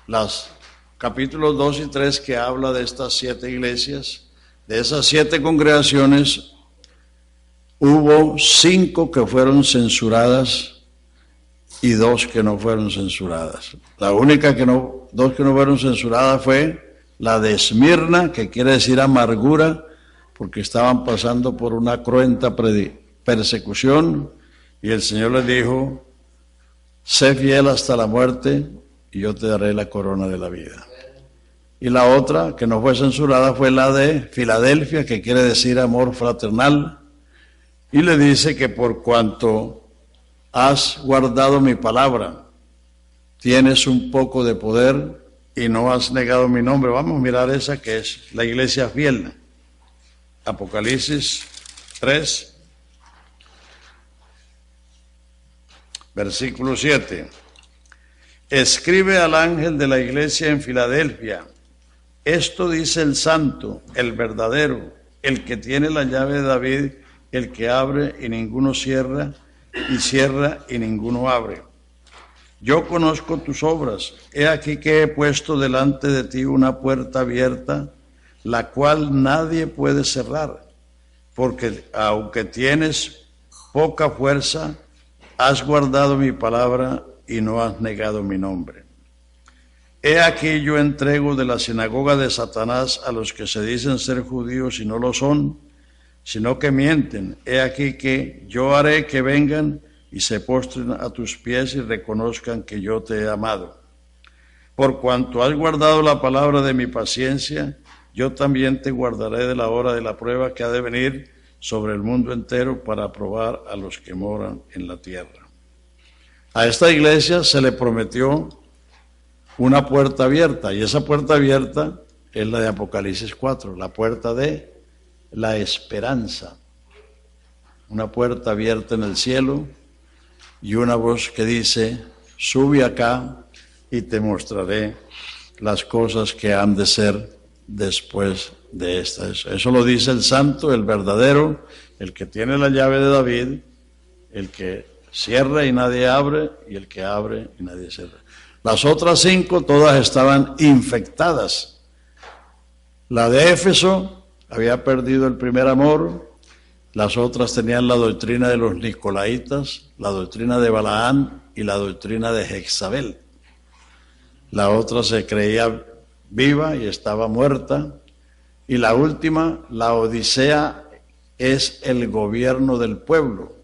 Los capítulos 2 y 3 que habla de estas 7 iglesias, de esas 7 congregaciones, hubo 5 que fueron censuradas y 2 que no fueron censuradas. La única que no, 2 que no fueron censuradas fue la de Esmirna, que quiere decir amargura, porque estaban pasando por una cruenta persecución, y el Señor les dijo: sé fiel hasta la muerte, y yo te daré la corona de la vida. Y la otra, que no fue censurada, fue la de Filadelfia, que quiere decir amor fraternal, y le dice que por cuanto has guardado mi palabra, tienes un poco de poder y no has negado mi nombre. Vamos a mirar esa que es la iglesia fiel. Apocalipsis 3, versículo 7. Escribe al ángel de la iglesia en Filadelfia: esto dice el santo, el verdadero, el que tiene la llave de David, el que abre y ninguno cierra, y cierra y ninguno abre. Yo conozco tus obras. He aquí que he puesto delante de ti una puerta abierta, la cual nadie puede cerrar, porque aunque tienes poca fuerza, has guardado mi palabra y no has negado mi nombre. He aquí yo entrego de la sinagoga de Satanás a los que se dicen ser judíos y no lo son, sino que mienten. He aquí que yo haré que vengan y se postren a tus pies y reconozcan que yo te he amado. Por cuanto has guardado la palabra de mi paciencia, yo también te guardaré de la hora de la prueba que ha de venir sobre el mundo entero para probar a los que moran en la tierra. A esta iglesia se le prometió una puerta abierta, y esa puerta abierta es la de Apocalipsis 4, la puerta de la esperanza. Una puerta abierta en el cielo y una voz que dice: sube acá y te mostraré las cosas que han de ser después de esta. Eso lo dice el santo, el verdadero, el que tiene la llave de David, el que cierra y nadie abre, y el que abre y nadie cierra. Las otras 5 todas estaban infectadas. La de Éfeso había perdido el primer amor, las otras tenían la doctrina de los Nicolaitas, la doctrina de Balaán y la doctrina de Jezabel. La otra se creía viva y estaba muerta. Y la última, la Odisea, es el gobierno del pueblo.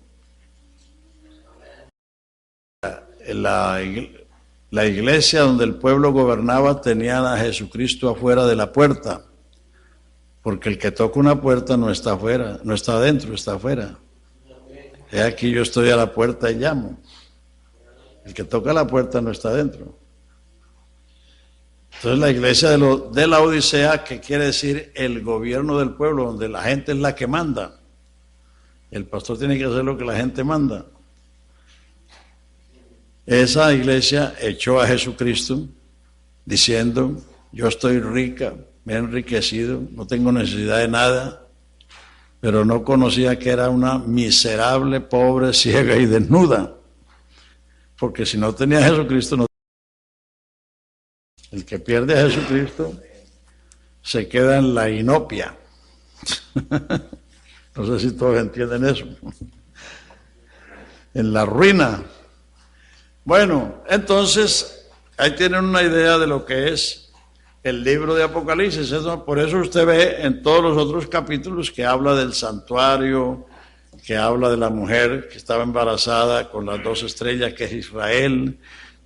La iglesia donde el pueblo gobernaba tenían a Jesucristo afuera de la puerta, porque el que toca una puerta no está afuera, no está adentro, está afuera. He aquí yo estoy a la puerta y llamo. El que toca la puerta no está adentro. Entonces la iglesia de la Odisea, que quiere decir el gobierno del pueblo, donde la gente es la que manda. El pastor tiene que hacer lo que la gente manda. Esa iglesia echó a Jesucristo diciendo: yo estoy rica, me he enriquecido, no tengo necesidad de nada, pero no conocía que era una miserable, pobre, ciega y desnuda. Porque si no tenía a Jesucristo, no. El que pierde a Jesucristo se queda en la inopia. No sé si todos entienden eso. En la ruina. Bueno, entonces, ahí tienen una idea de lo que es el libro de Apocalipsis. Por eso usted ve en todos los otros capítulos que habla del santuario, que habla de la mujer que estaba embarazada con las 2 estrellas, que es Israel.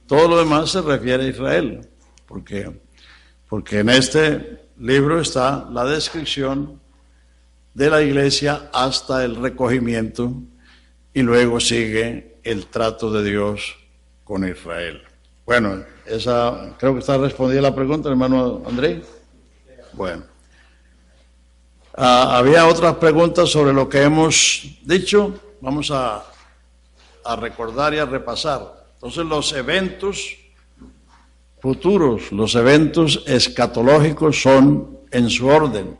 Todo lo demás se refiere a Israel. Porque en este libro está la descripción de la iglesia hasta el recogimiento, y luego sigue el trato de Dios con Israel. Bueno, esa creo que está respondida la pregunta, hermano André. Bueno, había otras preguntas sobre lo que hemos dicho. Vamos a recordar y a repasar. Entonces, los eventos futuros, los eventos escatológicos son en su orden.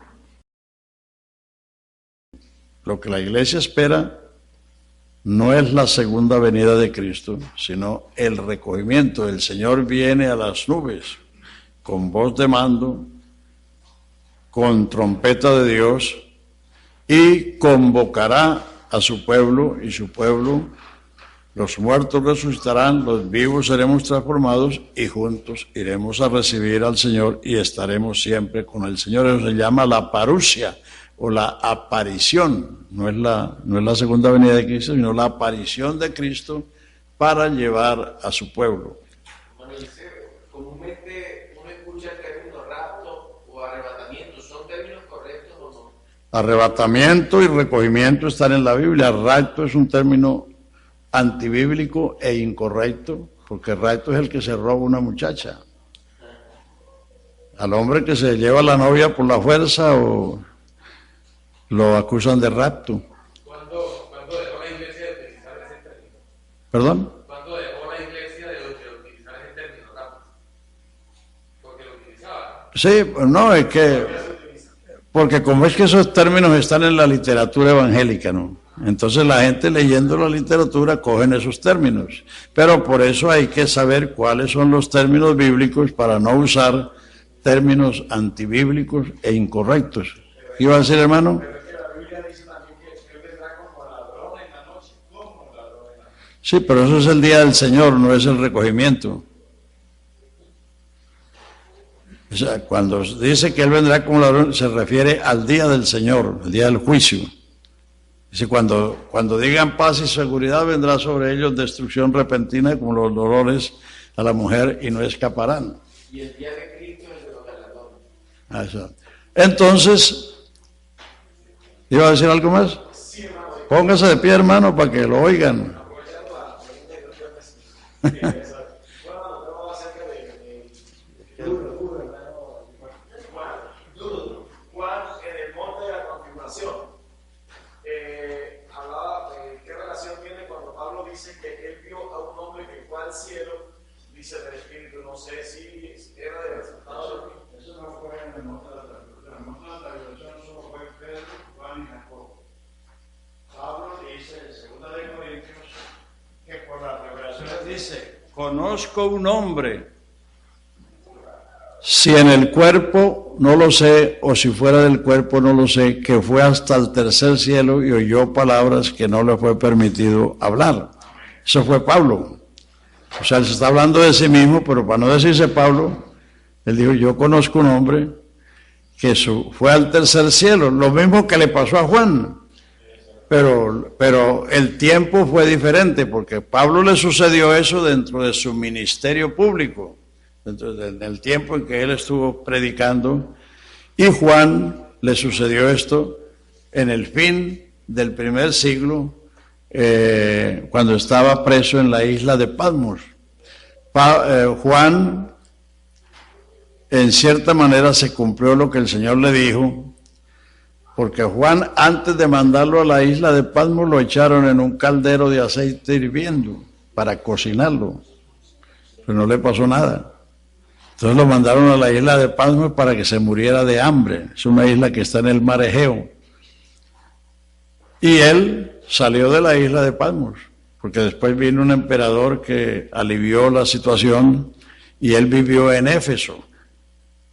Lo que la iglesia espera no es la segunda venida de Cristo, sino el recogimiento. El Señor viene a las nubes con voz de mando, con trompeta de Dios, y convocará a su pueblo, y su pueblo Los muertos resucitarán, los vivos seremos transformados y juntos iremos a recibir al Señor y estaremos siempre con el Señor. Eso se llama la parusia o la aparición. No es la segunda venida de Cristo, sino la aparición de Cristo para llevar a su pueblo. Bueno, dice, comúnmente uno escucha el término rapto o arrebatamiento. ¿Son términos correctos o no? Arrebatamiento y recogimiento están en la Biblia. Rapto es un término antibíblico e incorrecto, porque rapto es el que se roba una muchacha. Al hombre que se lleva a la novia por la fuerza o lo acusan de rapto. ¿Cuándo dejó la iglesia de utilizar ese término? ¿Perdón? ¿Cuándo dejó la iglesia de utilizar ese término rapto? Porque lo utilizaba. Sí, no, es que, porque como es que esos términos están en la literatura evangélica, ¿no? Entonces la gente leyendo la literatura cogen esos términos, pero por eso hay que saber cuáles son los términos bíblicos para no usar términos antibíblicos e incorrectos. ¿Qué iba a decir, hermano? Sí, pero eso es el día del Señor, no es el recogimiento. O sea, cuando dice que Él vendrá como ladrón, se refiere al día del Señor, el día del juicio. Dice, cuando digan paz y seguridad, vendrá sobre ellos destrucción repentina como los dolores a la mujer y no escaparán. Y el día de Cristo es el de los galardones. Eso. Entonces, ¿iba a decir algo más? Póngase de pie, hermano, para que lo oigan. Juan en el monte de la confirmación hablaba, ¿qué relación tiene cuando Pablo dice que él vio a un hombre que fue al cielo? Dice del Espíritu, no sé si era de resultado. Eso no fue en el monte de la transfiguración. En el monte de la transfiguración solo fue Pedro, Juan y Jacobo. Pablo dice en 2 de Corintios que por las revelaciones dice, conozco un hombre. Si en el cuerpo no lo sé, o si fuera del cuerpo no lo sé, que fue hasta el tercer cielo y oyó palabras que no le fue permitido hablar. Eso fue Pablo. O sea, él se está hablando de sí mismo, pero para no decirse Pablo, él dijo, yo conozco un hombre que fue al tercer cielo, lo mismo que le pasó a Juan. Pero el tiempo fue diferente, porque a Pablo le sucedió eso dentro de su ministerio público. Entonces, en el tiempo en que él estuvo predicando, y Juan le sucedió esto en el fin del primer siglo, cuando estaba preso en la isla de Patmos. Juan, en cierta manera, se cumplió lo que el Señor le dijo, porque Juan, antes de mandarlo a la isla de Patmos, lo echaron en un caldero de aceite hirviendo para cocinarlo, pero no le pasó nada. Entonces lo mandaron a la isla de Patmos para que se muriera de hambre. Es una isla que está en el mar Egeo. Y él salió de la isla de Patmos, porque después vino un emperador que alivió la situación y él vivió en Éfeso.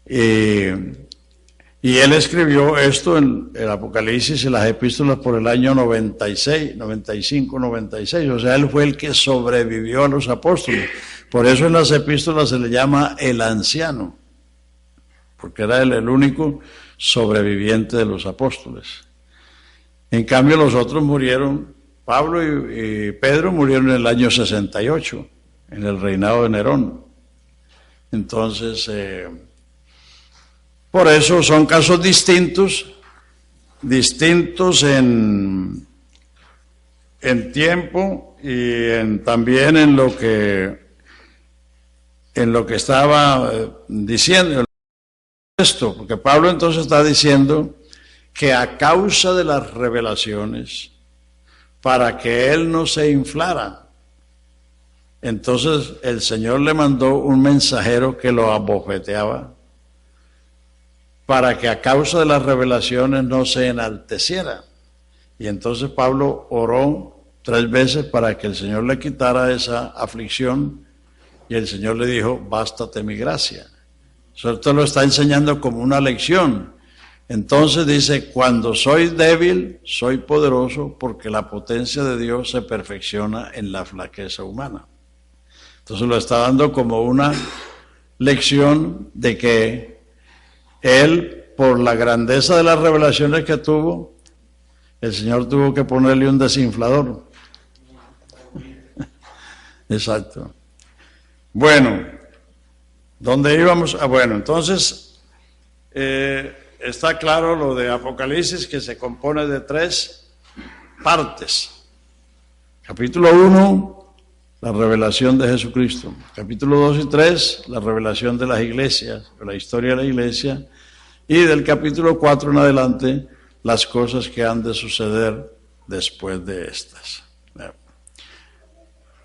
Y él escribió esto en el Apocalipsis y las epístolas por el año 96, 95, 96. O sea, él fue el que sobrevivió a los apóstoles. Por eso en las epístolas se le llama el anciano, porque era él el único sobreviviente de los apóstoles. En cambio los otros murieron, Pablo y Pedro murieron en el año 68, en el reinado de Nerón. Entonces, por eso son casos distintos en tiempo y también en lo que estaba diciendo esto, porque Pablo entonces está diciendo que a causa de las revelaciones, para que él no se inflara, entonces el Señor le mandó un mensajero que lo abofeteaba, para que a causa de las revelaciones no se enalteciera. Y entonces Pablo oró 3 veces para que el Señor le quitara esa aflicción, y el Señor le dijo, bástate mi gracia. Esto lo está enseñando como una lección. Entonces dice, cuando soy débil, soy poderoso, porque la potencia de Dios se perfecciona en la flaqueza humana. Entonces lo está dando como una lección de que él, por la grandeza de las revelaciones que tuvo, el Señor tuvo que ponerle un desinflador. Exacto. Bueno, ¿dónde íbamos? Bueno, entonces está claro lo de Apocalipsis, que se compone de 3 partes. Capítulo 1, la revelación de Jesucristo. Capítulo 2 y 3, la revelación de las iglesias, la historia de la iglesia. Y del capítulo 4 en adelante, las cosas que han de suceder después de estas.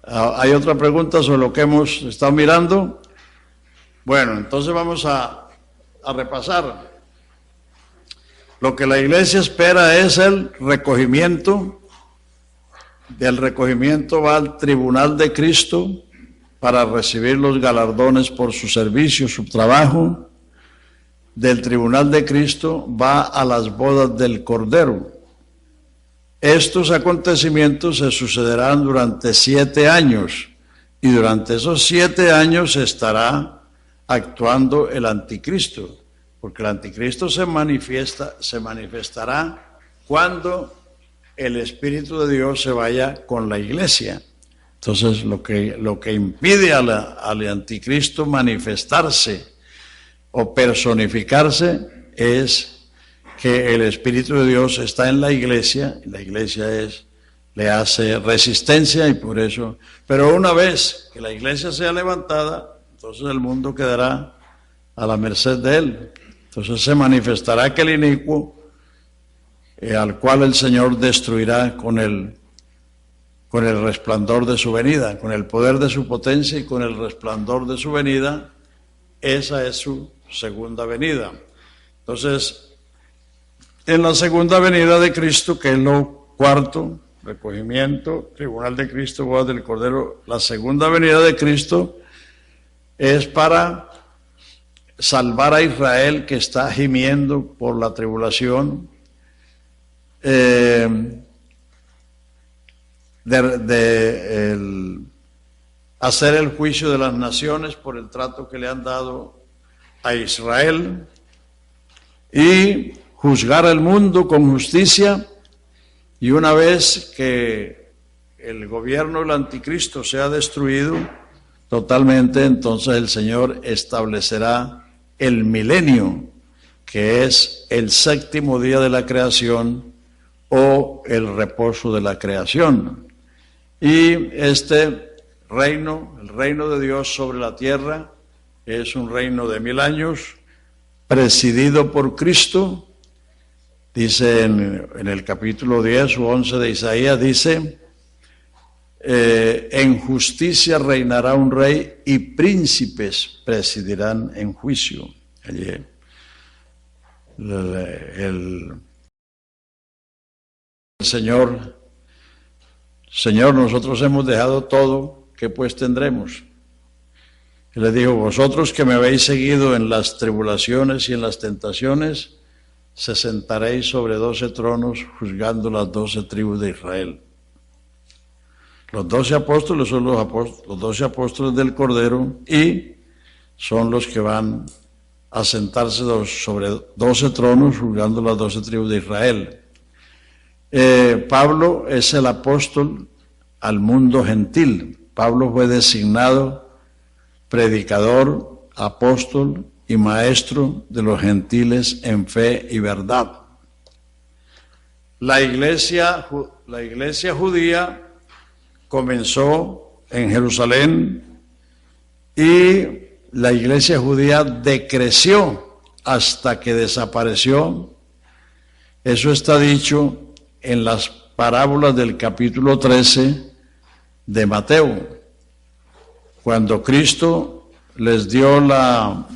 ¿Hay otra pregunta sobre lo que hemos estado mirando? Bueno, entonces vamos a repasar. Lo que la iglesia espera es el recogimiento. Del recogimiento va al tribunal de Cristo para recibir los galardones por su servicio, su trabajo. Del tribunal de Cristo va a las bodas del Cordero. Estos acontecimientos se sucederán durante 7 años, y durante esos 7 años estará actuando el anticristo, porque el anticristo se manifestará cuando el Espíritu de Dios se vaya con la iglesia. Entonces lo que impide al anticristo manifestarse o personificarse es que el Espíritu de Dios está en la iglesia, y la iglesia le hace resistencia, y por eso, pero una vez que la iglesia sea levantada, entonces el mundo quedará a la merced de él. Entonces se manifestará aquel inicuo al cual el Señor destruirá con el resplandor de su venida, con el poder de su potencia y con el resplandor de su venida. Esa es su segunda venida. Entonces, en la segunda venida de Cristo, que es lo cuarto, recogimiento, tribunal de Cristo, bodas del Cordero, la segunda venida de Cristo es para salvar a Israel, que está gimiendo por la tribulación, hacer el juicio de las naciones por el trato que le han dado a Israel, y juzgar al mundo con justicia. Y una vez que el gobierno del anticristo sea destruido totalmente, entonces el Señor establecerá el milenio, que es el 7º día de la creación o el reposo de la creación. Y este reino, el reino de Dios sobre la tierra, es un reino de 1000 años, presidido por Cristo. Dice en el capítulo 10 o 11 de Isaías, dice, en justicia reinará un rey y príncipes presidirán en juicio. Allí, el Señor, nosotros hemos dejado todo, ¿qué pues tendremos? Él le dijo, vosotros que me habéis seguido en las tribulaciones y en las tentaciones, se sentaréis sobre 12 tronos juzgando las 12 tribus de Israel. Los 12 apóstoles son los 12 apóstoles del Cordero, y son los que van a sentarse sobre 12 tronos juzgando las 12 tribus de Israel. Pablo es el apóstol al mundo gentil. Pablo fue designado predicador, apóstol y maestro de los gentiles en fe y verdad. La iglesia judía comenzó en Jerusalén, y la iglesia judía decreció hasta que desapareció. Eso está dicho en las parábolas del capítulo 13 de Mateo, cuando Cristo les dio la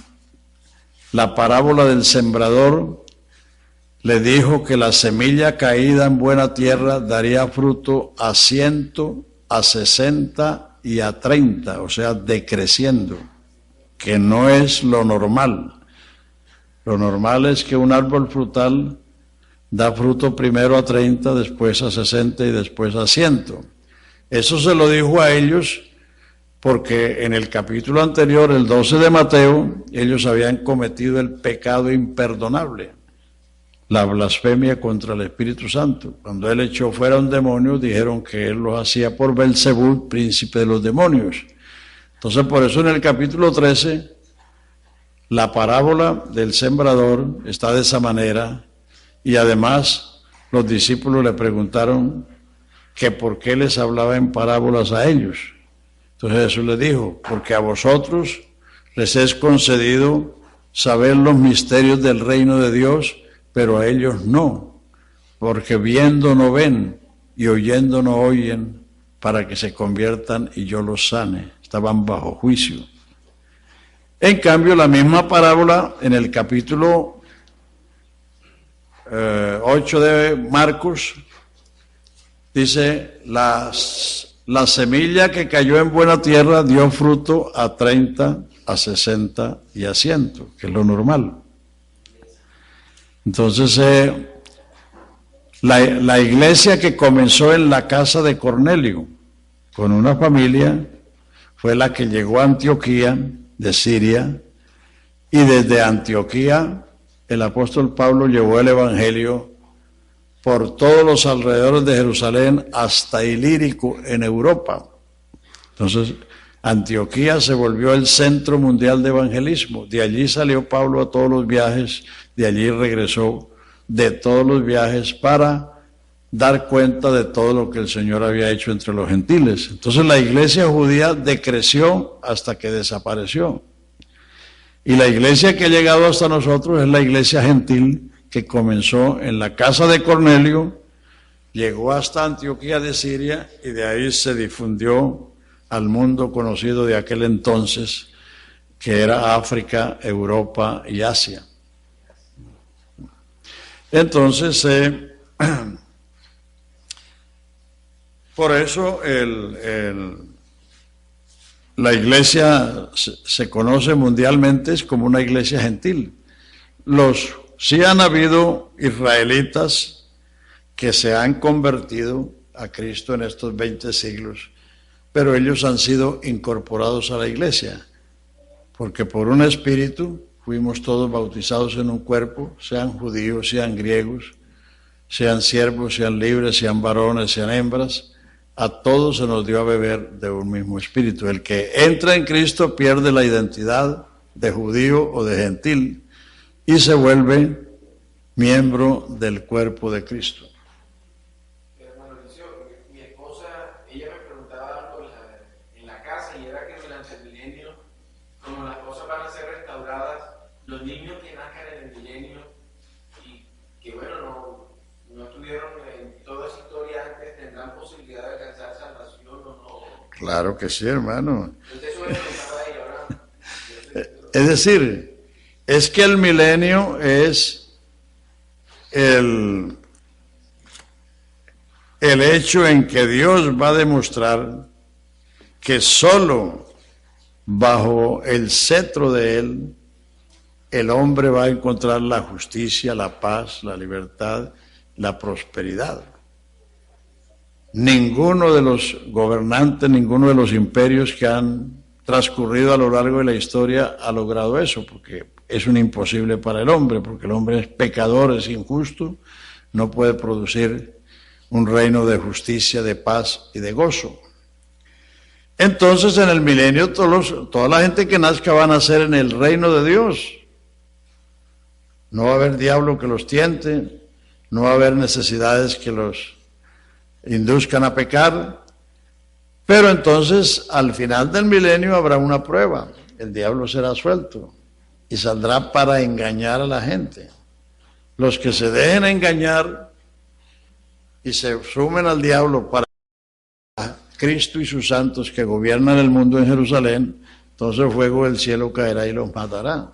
parábola del sembrador. Le dijo que la semilla caída en buena tierra daría fruto a 100, a 60 y a 30, o sea, decreciendo, que no es lo normal. Lo normal es que un árbol frutal da fruto primero a 30, después a 60 y después a 100. Eso se lo dijo a ellos porque en el capítulo anterior, el 12 de Mateo, ellos habían cometido el pecado imperdonable, la blasfemia contra el Espíritu Santo. Cuando él echó fuera un demonio, dijeron que él lo hacía por Belzebú, príncipe de los demonios. Entonces, por eso en el capítulo 13, la parábola del sembrador está de esa manera, y además los discípulos le preguntaron que por qué les hablaba en parábolas a ellos. Entonces Jesús les dijo, porque a vosotros les es concedido saber los misterios del reino de Dios, pero a ellos no, porque viendo no ven y oyendo no oyen, para que se conviertan y yo los sane. Estaban bajo juicio. En cambio, la misma parábola en el capítulo 8 de Marcos dice, la semilla que cayó en buena tierra dio fruto a 30, a 60 y a 100, que es lo normal. Entonces, la iglesia que comenzó en la casa de Cornelio, con una familia, fue la que llegó a Antioquía, de Siria, y desde Antioquía el apóstol Pablo llevó el evangelio por todos los alrededores de Jerusalén hasta Ilírico en Europa. Entonces, Antioquía se volvió el centro mundial de evangelismo. De allí salió Pablo a todos los viajes, de allí regresó de todos los viajes para dar cuenta de todo lo que el Señor había hecho entre los gentiles. Entonces la iglesia judía decreció hasta que desapareció. Y la iglesia que ha llegado hasta nosotros es la iglesia gentil que comenzó en la casa de Cornelio, llegó hasta Antioquía de Siria y de ahí se difundió al mundo conocido de aquel entonces, que era África, Europa y Asia. Entonces, por eso la iglesia se conoce mundialmente como una iglesia gentil. Sí han habido israelitas que se han convertido a Cristo en estos 20 siglos, pero ellos han sido incorporados a la iglesia, porque por un espíritu fuimos todos bautizados en un cuerpo, sean judíos, sean griegos, sean siervos, sean libres, sean varones, sean hembras. A todos se nos dio a beber de un mismo espíritu. El que entra en Cristo pierde la identidad de judío o de gentil y se vuelve miembro del cuerpo de Cristo. Hermano Eliseo, mi esposa, ella me preguntaba algo en la casa, y era que durante el milenio, como las cosas van a ser restauradas, los niños que nazcan en el milenio y que bueno, no estuvieron en toda esa historia antes, tendrán posibilidad de alcanzar salvación o no. Claro que sí, hermano. Entonces eso me preguntaba ella, ¿verdad? Es decir, es que el milenio es el hecho en que Dios va a demostrar que solo bajo el cetro de Él el hombre va a encontrar la justicia, la paz, la libertad, la prosperidad. Ninguno de los gobernantes, ninguno de los imperios que han transcurrido a lo largo de la historia ha logrado eso, porque es un imposible para el hombre, porque el hombre es pecador, es injusto, no puede producir un reino de justicia, de paz y de gozo. Entonces en el milenio toda la gente que nazca va a nacer en el reino de Dios. No va a haber diablo que los tiente, no va a haber necesidades que los induzcan a pecar, pero entonces al final del milenio habrá una prueba, el diablo será suelto y saldrá para engañar a la gente. Los que se dejen engañar y se sumen al diablo para Cristo y sus santos que gobiernan el mundo en Jerusalén, entonces el fuego del cielo caerá y los matará.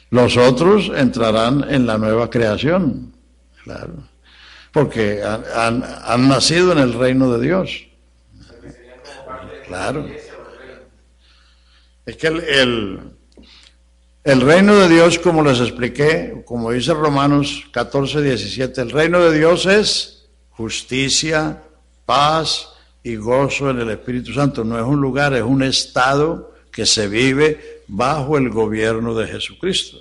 Los otros entrarán en la nueva creación, claro, porque han nacido en el reino de Dios. Claro. Es que El reino de Dios, como les expliqué, como dice Romanos 14, 17, el reino de Dios es justicia, paz y gozo en el Espíritu Santo. No es un lugar, es un estado que se vive bajo el gobierno de Jesucristo.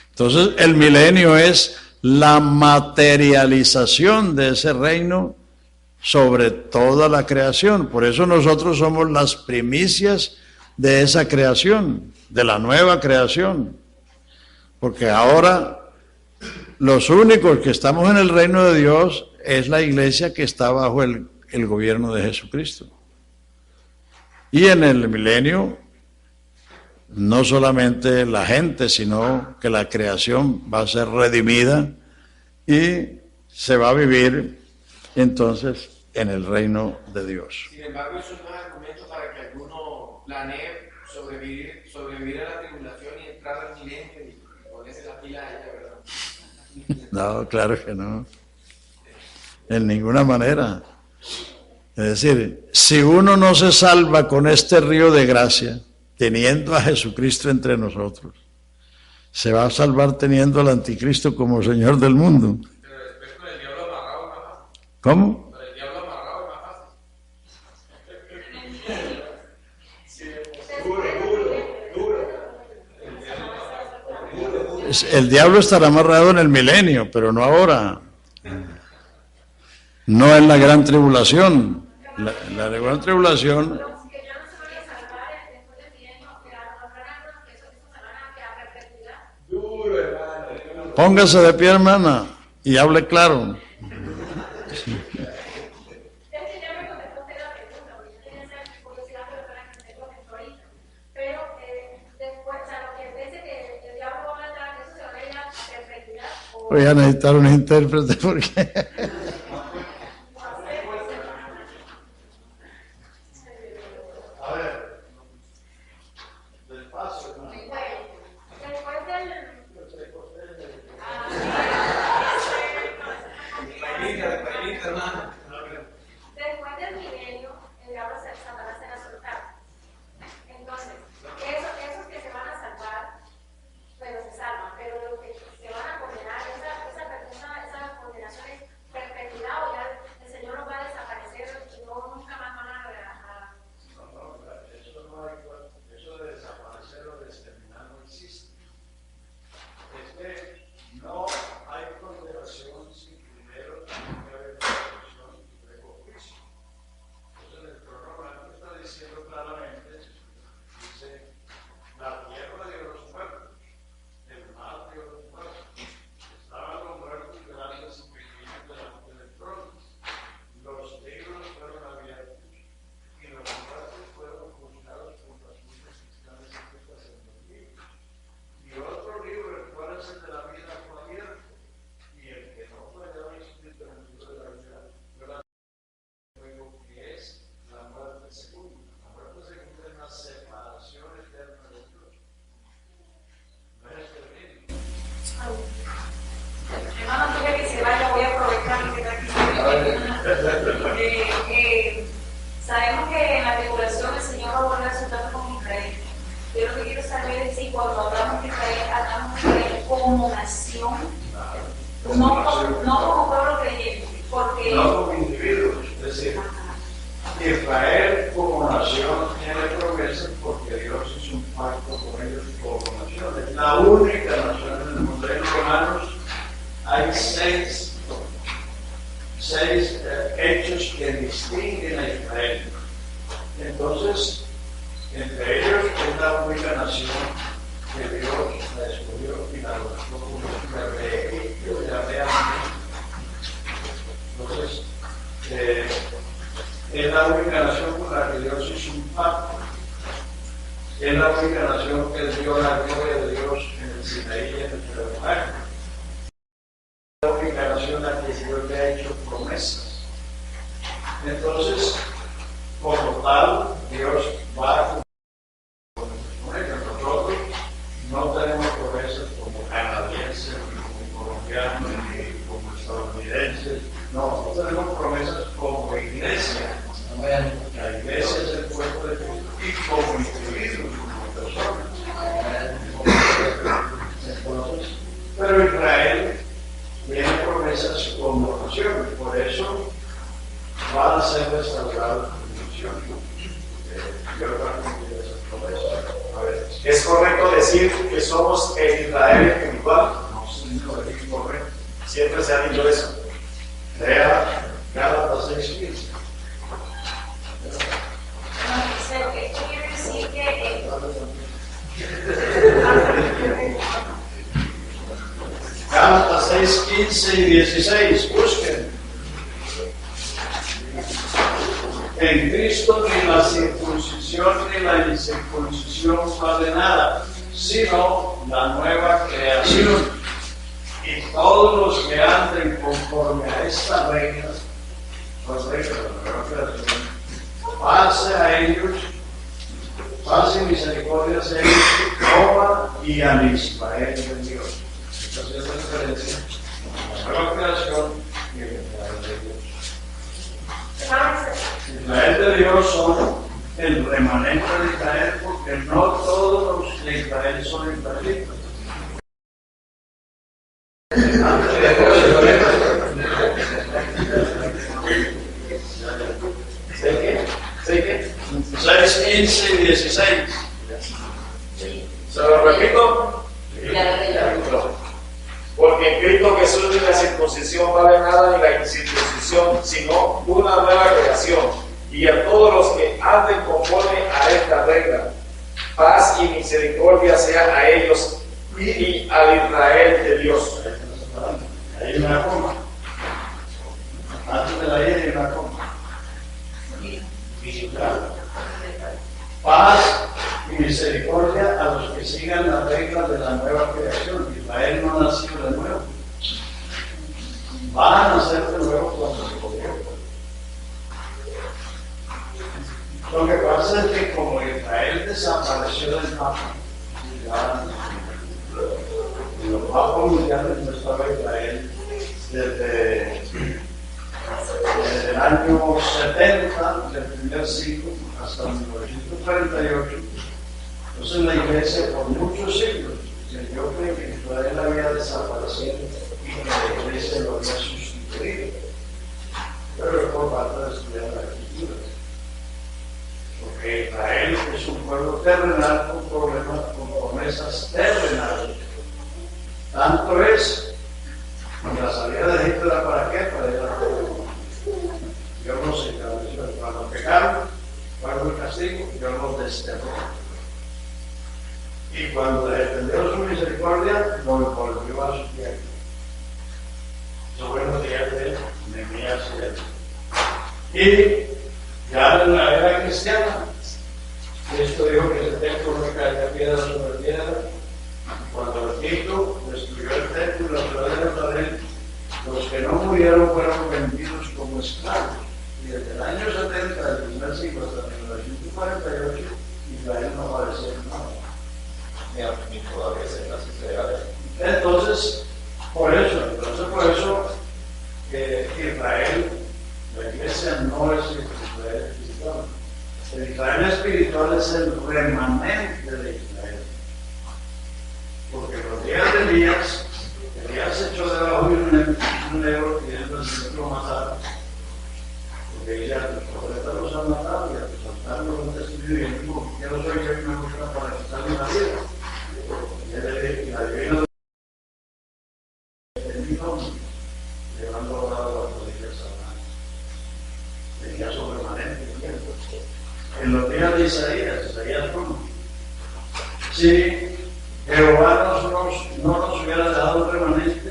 Entonces, el milenio es la materialización de ese reino sobre toda la creación. Por eso nosotros somos las primicias de esa creación, de la nueva creación. Porque ahora los únicos que estamos en el reino de Dios es la iglesia que está bajo el gobierno de Jesucristo. Y en el milenio, no solamente la gente, sino que la creación va a ser redimida y se va a vivir entonces en el reino de Dios. Sin embargo, eso no es argumento para que alguno planee sobrevivir a la tribulación y entrar al milenio y ponerse la pila a ella, ¿verdad? No, claro que no. En ninguna manera. Es decir, si uno no se salva con este río de gracia, teniendo a Jesucristo entre nosotros, se va a salvar teniendo al anticristo como Señor del mundo. Pero después con el diablo amarrado es más fácil. ¿Cómo? Con el diablo amarrado es más fácil. El diablo estará amarrado en el milenio, pero no ahora. No en la gran tribulación. La gran tribulación. Póngase de pie, hermana, y hable claro. Voy a necesitar un intérprete porque... Sabemos que en la tribulación el Señor va a volver a su trato con Israel. Yo lo que quiero saber es si cuando hablamos de Israel, hablamos de Israel como nación, no como pueblo creyente, porque... No como individuos, es decir, Israel como nación tiene promesas porque Dios hizo un pacto con ellos como nación. Es la única nación en el mundo. En Romanos hay seis hechos que distinguen a Israel. Entonces, entre ellos es la única nación que Dios la escogió y la adoptó como su de Egipto, de Arabia. Entonces, es la única nación con la que Dios hizo un pacto. Es la única nación que dio la gloria de Dios en el Sinaí y en el tabernáculo. Es la única nación a la que Dios le ha hecho promesas. Entonces, como tal, Dios va a cumplir con ellos. Nosotros no tenemos promesas como canadienses, ni como colombianos, ni como estadounidenses. No, nosotros tenemos promesas como iglesia. La iglesia es el cuerpo de Cristo y como individuos, como personas. correcto decir que somos el Israel espiritual? No, señor, es incorrecto. Siempre se ha dicho eso. Lea Gálatas 6:15. Esto quiere decir que Gálatas 6, 15 y 16, busquen. En Cristo ni la circuncisión ni la incircuncisión vale nada, sino la nueva creación. Y todos los que anden conforme a estas reglas, las reglas de la nueva creación, pase a ellos, pase misericordia a ellos, Jehová y a Israel de Dios. Esta es la diferencia entre la nueva creación y el Israel de Dios. Israel de Dios son el remanente de Israel, porque no todos los de Israel son israelitas. ¿Sí qué? 6, 15 y 16. ¿Se lo repito? Porque en Cristo Jesús ni la circuncisión vale nada ni la incircuncisión, sino una nueva creación. Y a todos los que anden conforme a esta regla, paz y misericordia sea a ellos y al Israel de Dios. Ahí hay una coma. Antes de la I hay una coma. Paz y misericordia a los que sigan las reglas de la nueva creación. Israel no ha nacido de nuevo. Va a nacer de nuevo cuando se convierta. Lo que pasa es que como Israel desapareció del mapa, ya en los mapas mundiales no estaba Israel desde el año 70 del primer siglo hasta 1948. Entonces la iglesia por muchos siglos creyó que Israel había desaparecido y que la iglesia lo había sustituido. Pero es por falta de estudiar la escritura. Porque Israel es un pueblo terrenal con problemas, con promesas terrenales. Tanto es que la salida de Egipto era para qué? Para ir a la tierra. Dios nos estableció cuando pecaron, cuando el castigo, Dios nos desterró. Y cuando les extendió su misericordia, nos volvió a su tierra. Sobre los días de Nehemías y y ya en la era cristiana, Cristo dijo que ese templo no caería piedra sobre piedra. Cuando Egipto destruyó el templo y la ciudad de Jerusalén, los que no murieron fueron vendidos como esclavos. Y desde el año 70 del primer siglo hasta 1948, Israel no apareció en nada. Ni todavía se clasifica. Entonces, por eso Israel, la iglesia no es Israel espiritual. El Israel espiritual es el remanente de Israel. Porque los días de Elías se echó debajo de un negro pidiendo al Señor que lo matara. Porque ya tus profetas los han matado y a tus altares los han destruido y él dijo, ya no soy yo que me busca para quitarle la vida. Y la divina llevando a las rodillas a tenía su remanente. En los días de Isaías 1, si Jehová no nos hubiera dado un remanente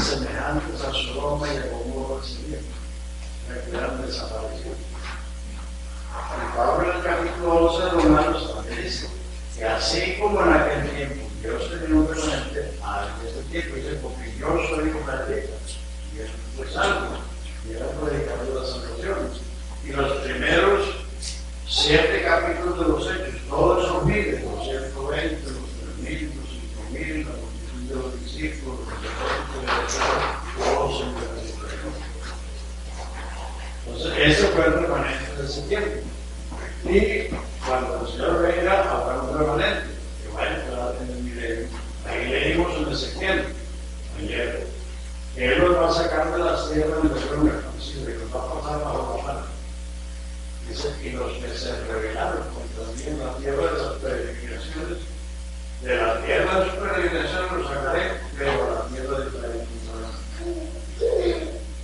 semejantes a Sodoma y a Gomorra sería, que hubieran desaparecido. Y Pablo en el capítulo 11 de Romanos también dice que así como en aquel tiempo Dios tenía un remanente, en este tiempo dice, porque yo soy israelita y eso fue salvo y era predicador de la salvación. Y los primeros 7 capítulos de los Hechos, todos esos miles, los 120, los 3.000, los 5.000, la multitud de los discípulos, todos son de la salvación. Entonces, ese fue el remanente de ese tiempo. Y cuando el Señor venga, habrá un remanente que va a entrar en el milenio. Ahí leímos en Ezequiel, ayer, que Él los va a sacar de las tierras de los reconocidos, que los va a pasar bajo la mano. Dice, y los que se rebelaron contra mí en la tierra de las peregrinaciones, De la tierra de su peregrinación los sacaré, pero a la tierra de Israel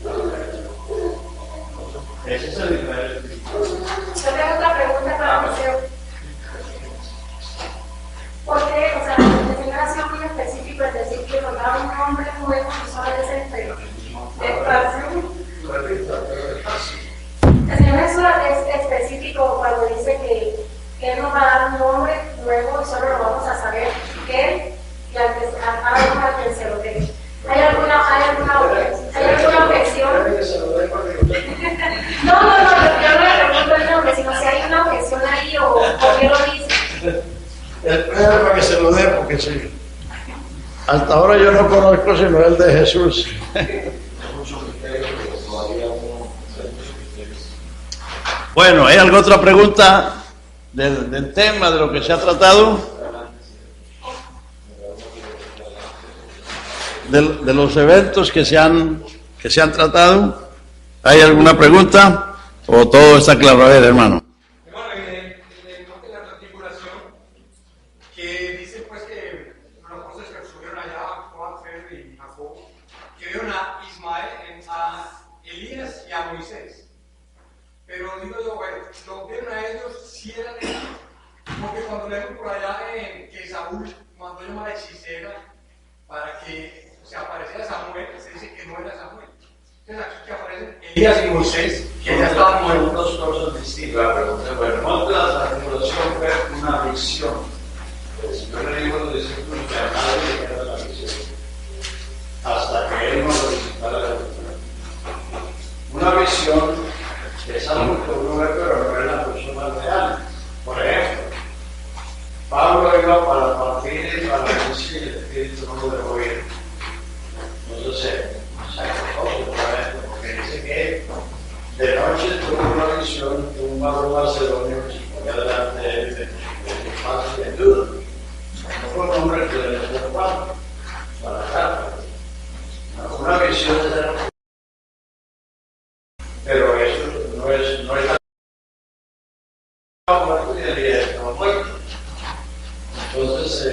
no. Ese es el Israel espiritual. Yo tengo otra pregunta para Mateo. Porque, o sea, el Señor ha sido muy específico, es decir, que nos da un nombre nuevo y solo es el Señor Jesús es específico cuando dice que Él nos va a dar un nombre nuevo y solo lo vamos a saber Él y a cada uno a quien se lo dé. ¿Hay alguna objeción? No, yo no le pregunto el nombre, sino si hay una objeción ahí o por qué lo dice. Espera para que se lo dé, porque sí. Hasta ahora yo no conozco sino el de Jesús. Bueno, ¿hay alguna otra pregunta del tema, de lo que se ha tratado? De los eventos que se han tratado. ¿Hay alguna pregunta? ¿O todo está claro? A ver, hermano. Bueno, en el monte de la transfiguración, que dice pues que los cosas que subieron allá, Juan, Pedro y Jacobo, que vieron a Ismael, a Elías y a Moisés. Pero digo yo, bueno, los vieron a ellos si eran ellos, porque cuando leemos por allá que Saúl mandó llamar a la hechicera para que se apareciera Samuel, se dice que no era Samuel. Entonces aquí que aparecen Elías y Moisés, que ya estaban muertos. Dos cosas distintas. La pregunta, bueno, el monte de la transfiguración fue una visión. El Señor le dijo a los discípulos que a nadie le queda la visión, hasta que Él nos lo visitara la visión. Una visión es algo que uno ve, pero no es la persona real. Por ejemplo, Pablo iba para partir para la misión y el Espíritu no lo dejó ir. Entonces se acordó porque dice que de noche tuvo una visión de un varón macedonio que se ponía delante de él de paz y de duda. No fue un hombre que le dejó Juan para la carta. Una visión de la... Pero eso no es la muerte ni el día de la muerte. Entonces,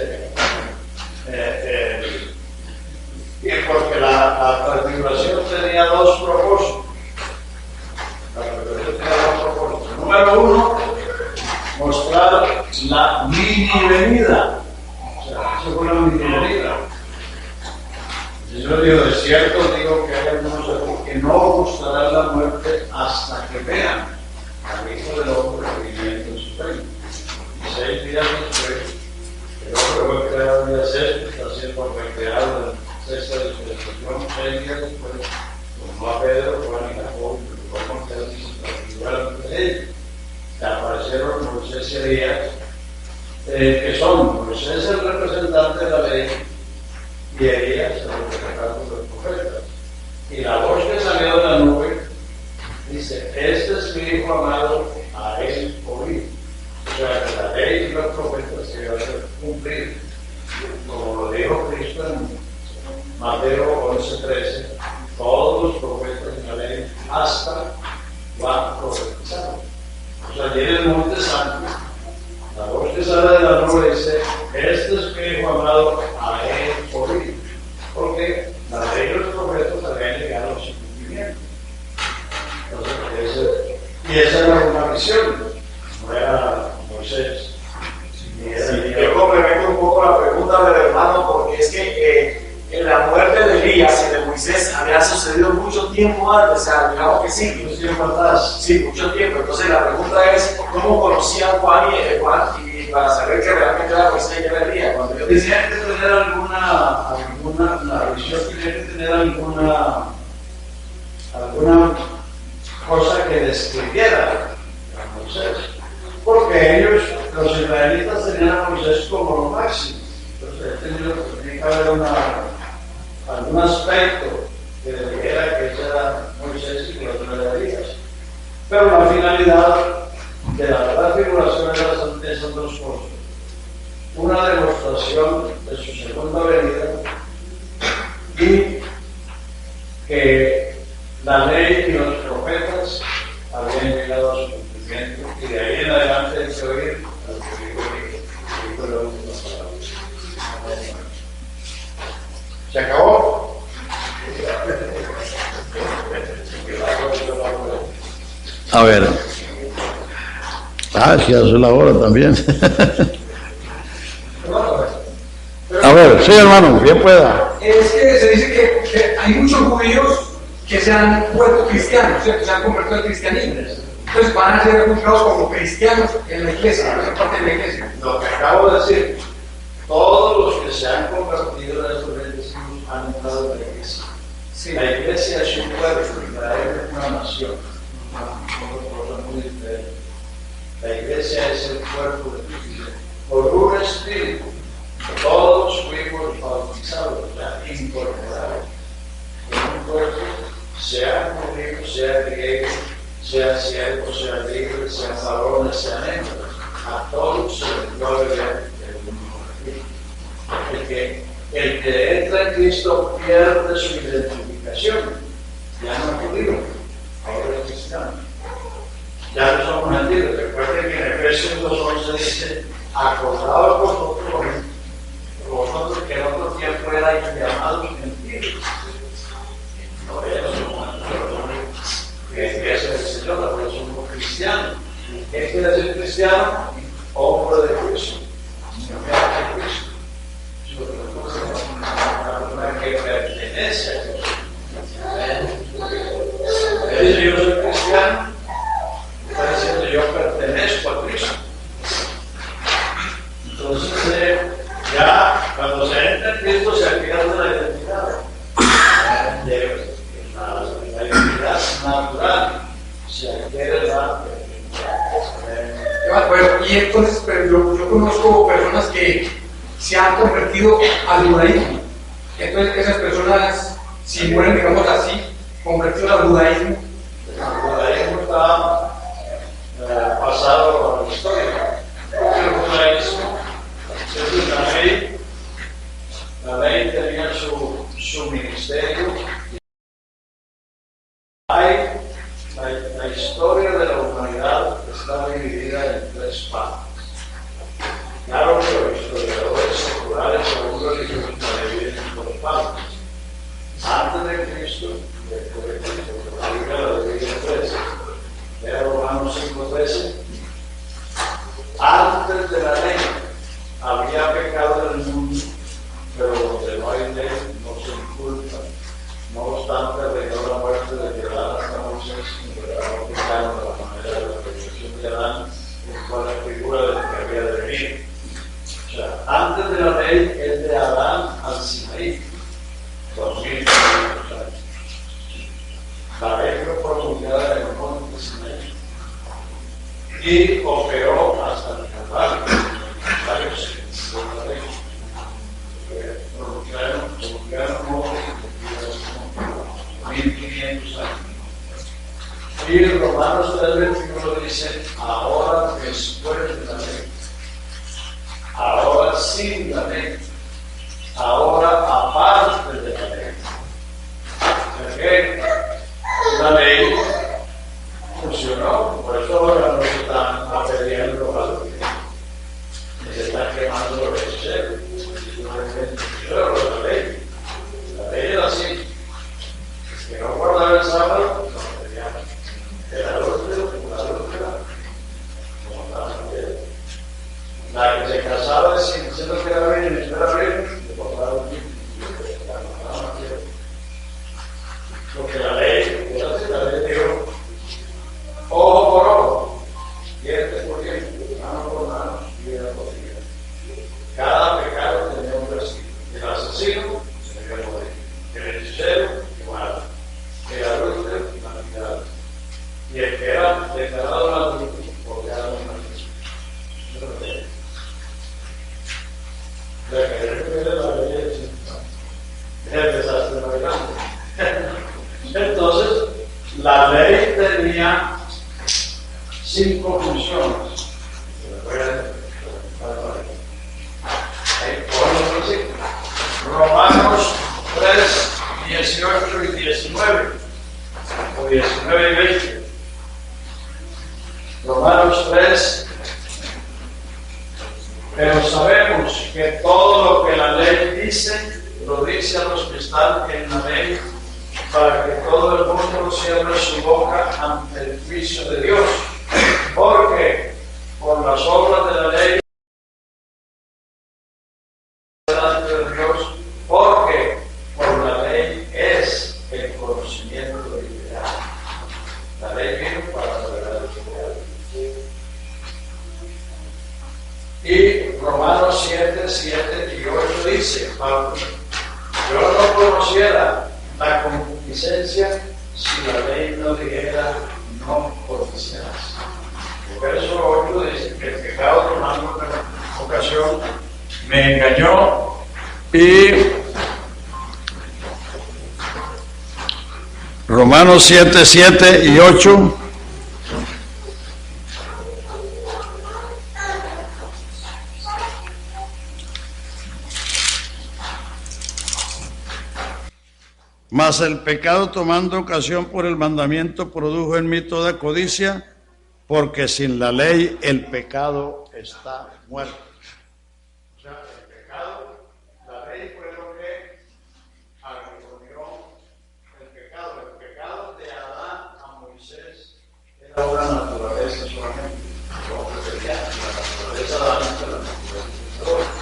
y porque la transfiguración tenía dos propósitos. La transfiguración tenía dos propósitos. Número uno, mostrar la mini venida. O sea, eso fue una mini venida. Yo digo, de cierto, digo que hay algunos aquí que no gustarán la muerte hasta que vean al Hijo del Hombre viviendo en su reino. Y 6 días después, el hombre fue creado el día 6, está siendo recreado en sexta dispensación. 6 días después, tomó a Pedro, Juan y Jacobo, y lo tomó con él y se transfiguraron entre ellos. Le aparecieron Moisés y Elías, que son Moisés el representante de la ley y Elías el representante de los profetas. Y la voz que salió de la nube dice: este es mi hijo amado, a él oíd. O sea, que la ley y los profetas se iban a cumplir, como lo dijo Cristo en Mateo 11:13, todos los profetas en la ley hasta Juan profetizaron. O sea, allí en el Monte Santo, la voz que sale de la nube dice: este es mi hijo amado, a él oíd. Porque la ley y los profetas habían llegado a su cumplimiento. Entonces, y esa era una visión, no era Moisés. Yo complemento un poco la pregunta del hermano, porque es que en la muerte de Elías y de Moisés había sucedido mucho tiempo antes, o sea, digamos que sí, mucho tiempo atrás. Sí, mucho tiempo. Entonces la pregunta es: ¿cómo conocían Juan y para saber que realmente era Moisés y era Elías? Cuando yo Tenía que tener la visión tenía que tener alguna cosa que describiera a Moisés. Porque ellos, los israelitas, tenían a Moisés como lo máximo. Entonces, tenía que haber algún aspecto que le dijera que ese era Moisés y que el otro era Elías. Pero la finalidad de la transfiguración era esas dos cosas: una demostración de su segunda venida y que la ley y los profetas habían llegado a su cumplimiento, y de ahí en adelante hay que oír al que dijo la última palabra. ¿Se acabó? A ver. Ah, es que ya es la hora también. A ver, sí, hermano, bien pueda. Es que se dice que hay muchos judíos que se han vuelto cristianos, ¿cierto? Se han convertido al cristianismo. Entonces van a ser juzgados como cristianos en la iglesia, en parte de la iglesia. Lo que acabo de decir, todos los que se han convertido en estos bendecidos han entrado en la iglesia. Sí. La iglesia es un pueblo, Israel es una nación. Una cosa muy diferente. La iglesia es el cuerpo de Cristo. Por un espíritu, todos fuimos bautizados, ya incorporados en un cuerpo, sea judío, sea griego, sea siervo, sea libre, sean varones, sean hembras. A todos se les dio a beber el mismo Espíritu. El que entra en Cristo pierde su identificación. Ya no es judío, ahora es cristiano. Ya no somos antiguos. Recuerden que en Efesios 2:11 dice: acordaos vosotros que en otro tiempo erais llamados gentiles. No eres que es el Señor, ahora somos cristianos. ¿Qué quiere decir cristiano? Hombre de Cristo, mujer de Cristo. Una persona que pertenece a Dios. Yo soy cristiano, está diciendo yo pertenezco a Cristo. Entonces, ya cuando se entra en Cristo se pierde la identidad. La identidad natural se adquiere la. Bueno, y entonces, pero yo conozco personas que se han convertido al judaísmo. Entonces, esas personas, si mueren, digamos así, convertidos al judaísmo. El judaísmo está pasado a la historia. El judaísmo es una ley. La ley tenía su ministerio. La historia de la humanidad está dividida en tres partes. Claro que los historiadores seculares aún religiosos la dividen en dos partes. Antes de Cristo, después de Cristo. La Biblia la divide en tres. Lea Romanos 5:13. Antes de la ley había pecado en el mundo, pero donde no hay ley no se inculpa. No obstante, reinó la muerte de Adán hasta Moisés, y no pecaron de la manera de la resurrección de Adán, el cual la figura de lo que había de venir. O sea, antes de la ley es de Adán al Sinaí, 2500 años. La ley fue promulgada en el monte Sinaí y operó hasta el Calvario. Calvario se cumplió la ley. Promulgaron Moses 1500 años. Y en Romanos 3:21 dice: ahora después de la ley, ahora sin la ley, ahora aparte de la ley. Porque la ley funcionó, por eso ahora no se están apedreando a los que se están quemando los hechiceros. Pero la ley era así. Que no guardaba el sábado, no tenía el adúltero, la adúltera, como estaba bien. La que se casaba diciendo que era virgen y no era virgen, le cortaba el tiempo. Porque la ley, era así, la ley dijo: ojo por ojo, diente por diente, mano por mano, vida por vida. Cada pecado tenía un castigo. El asesino se le quedó morir. El hechicero, igual. El adúltero, la mitad. Y el que era declarado adúltero, colgado en una cruz. La que era la ley es el desastre más grande. Entonces, la ley tenía 5 funciones. Romanos 3:18 y 19, o 19 y 20. Romanos 3. Pero sabemos que todo lo que la ley dice lo dice a los que están en la ley, para que todo el mundo cierre su boca ante el juicio de Dios. Porque por las obras de la ley delante de Dios, porque por la ley es el conocimiento liberal. La ley vino para revelar el pecado. Y Romanos 7, 7 y 8 dice, Pablo, yo no conociera la concupiscencia si la ley no dijera no codiciarás. El verso 8 dice que el pecado tomando ocasión me engañó y Romanos 7, 7 y 8. Mas el pecado tomando ocasión por el mandamiento produjo en mí toda codicia, porque sin la ley el pecado está muerto. O sea, el pecado, la ley fue lo que agregó el pecado de Adán a Moisés era una naturaleza solamente, el hombre tenía la naturaleza de Adán, la naturaleza de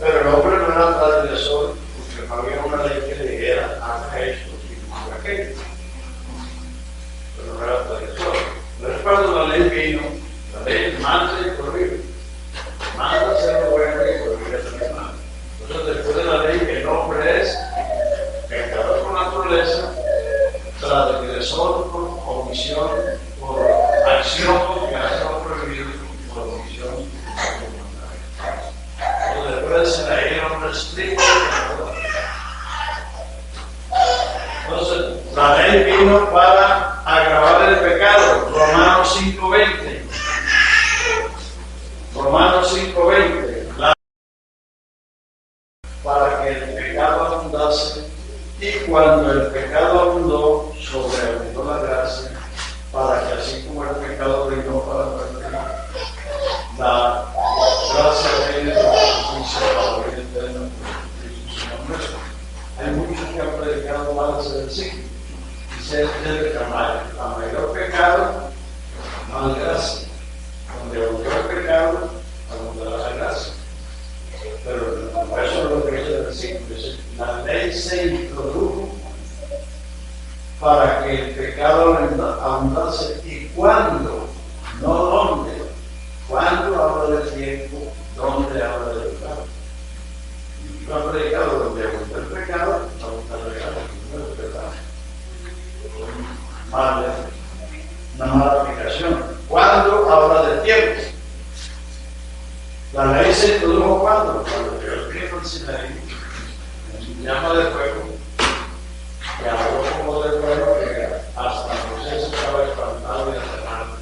pero el hombre no era transgresor, porque no había una ley que le dijera haga esto y no haga aquello, pero no era transgresor. No es cuando la ley vino, la ley manda y prohíbe. Manda ser lo bueno y prohíbe ser lo malo. Entonces, después de la ley, el hombre es pecador por naturaleza, transgresor por omisión, por acción, porque hace lo prohibido, por omisión, por voluntad. Entonces, después de ser ahí, el hombre estricto. Entonces, la ley vino para agravar el pecado. Romanos 5:20. Romanos 5:20. Para que el pecado abundase, y cuando el pecado abundó, sobreabundó la gracia, para que así como el pecado reinó para la muerte, la gracia reine por la justicia para la vida eterna por Cristo Señor nuestro. Hay muchos que han predicado mal ese versículo. Dice que a mayor pecado, más gracia. Donde abundó el pecado, abundará la gracia. Pero eso es lo que dice el versículo. Dice, la ley se introdujo para que el pecado abundase. ¿Y cuándo? No dónde. ¿Cuándo habla del tiempo? ¿Dónde habla del pecado? No ha predicado donde abunda el pecado, abunda la gracia, no es verdad. Una mala aplicación. ¿Cuándo habla del tiempo? La ley se introdujo cuando Dios vino al Sinaí, en llama de fuego, y habló como de fuego que hasta Moisés estaba espantado y aterrado.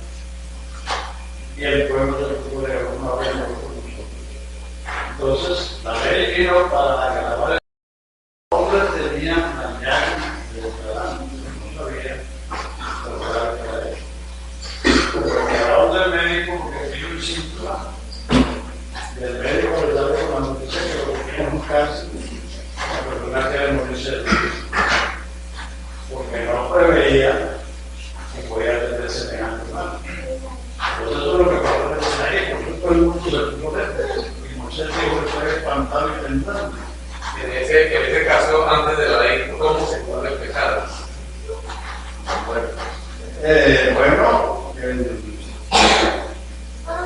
Y el pueblo se tuvo de una vez por nosotros. Entonces, la ley vino para agravar el hombre tenía la llaga de Adán, no sabía lo grave que era eso. Porque a donde el médico, porque tiene un síntoma. Y el médico le da con la noticia que lo que tiene un cáncer, la persona que morirse, porque no preveía que podía tener semejante mal. Entonces eso es lo que pasó en el Sinaí, por eso todo el mundo se puso verde. Y Moisés dijo que fue espantado y temblando. En ese caso, antes de la ley, ¿cómo se puede el pecado? Bueno,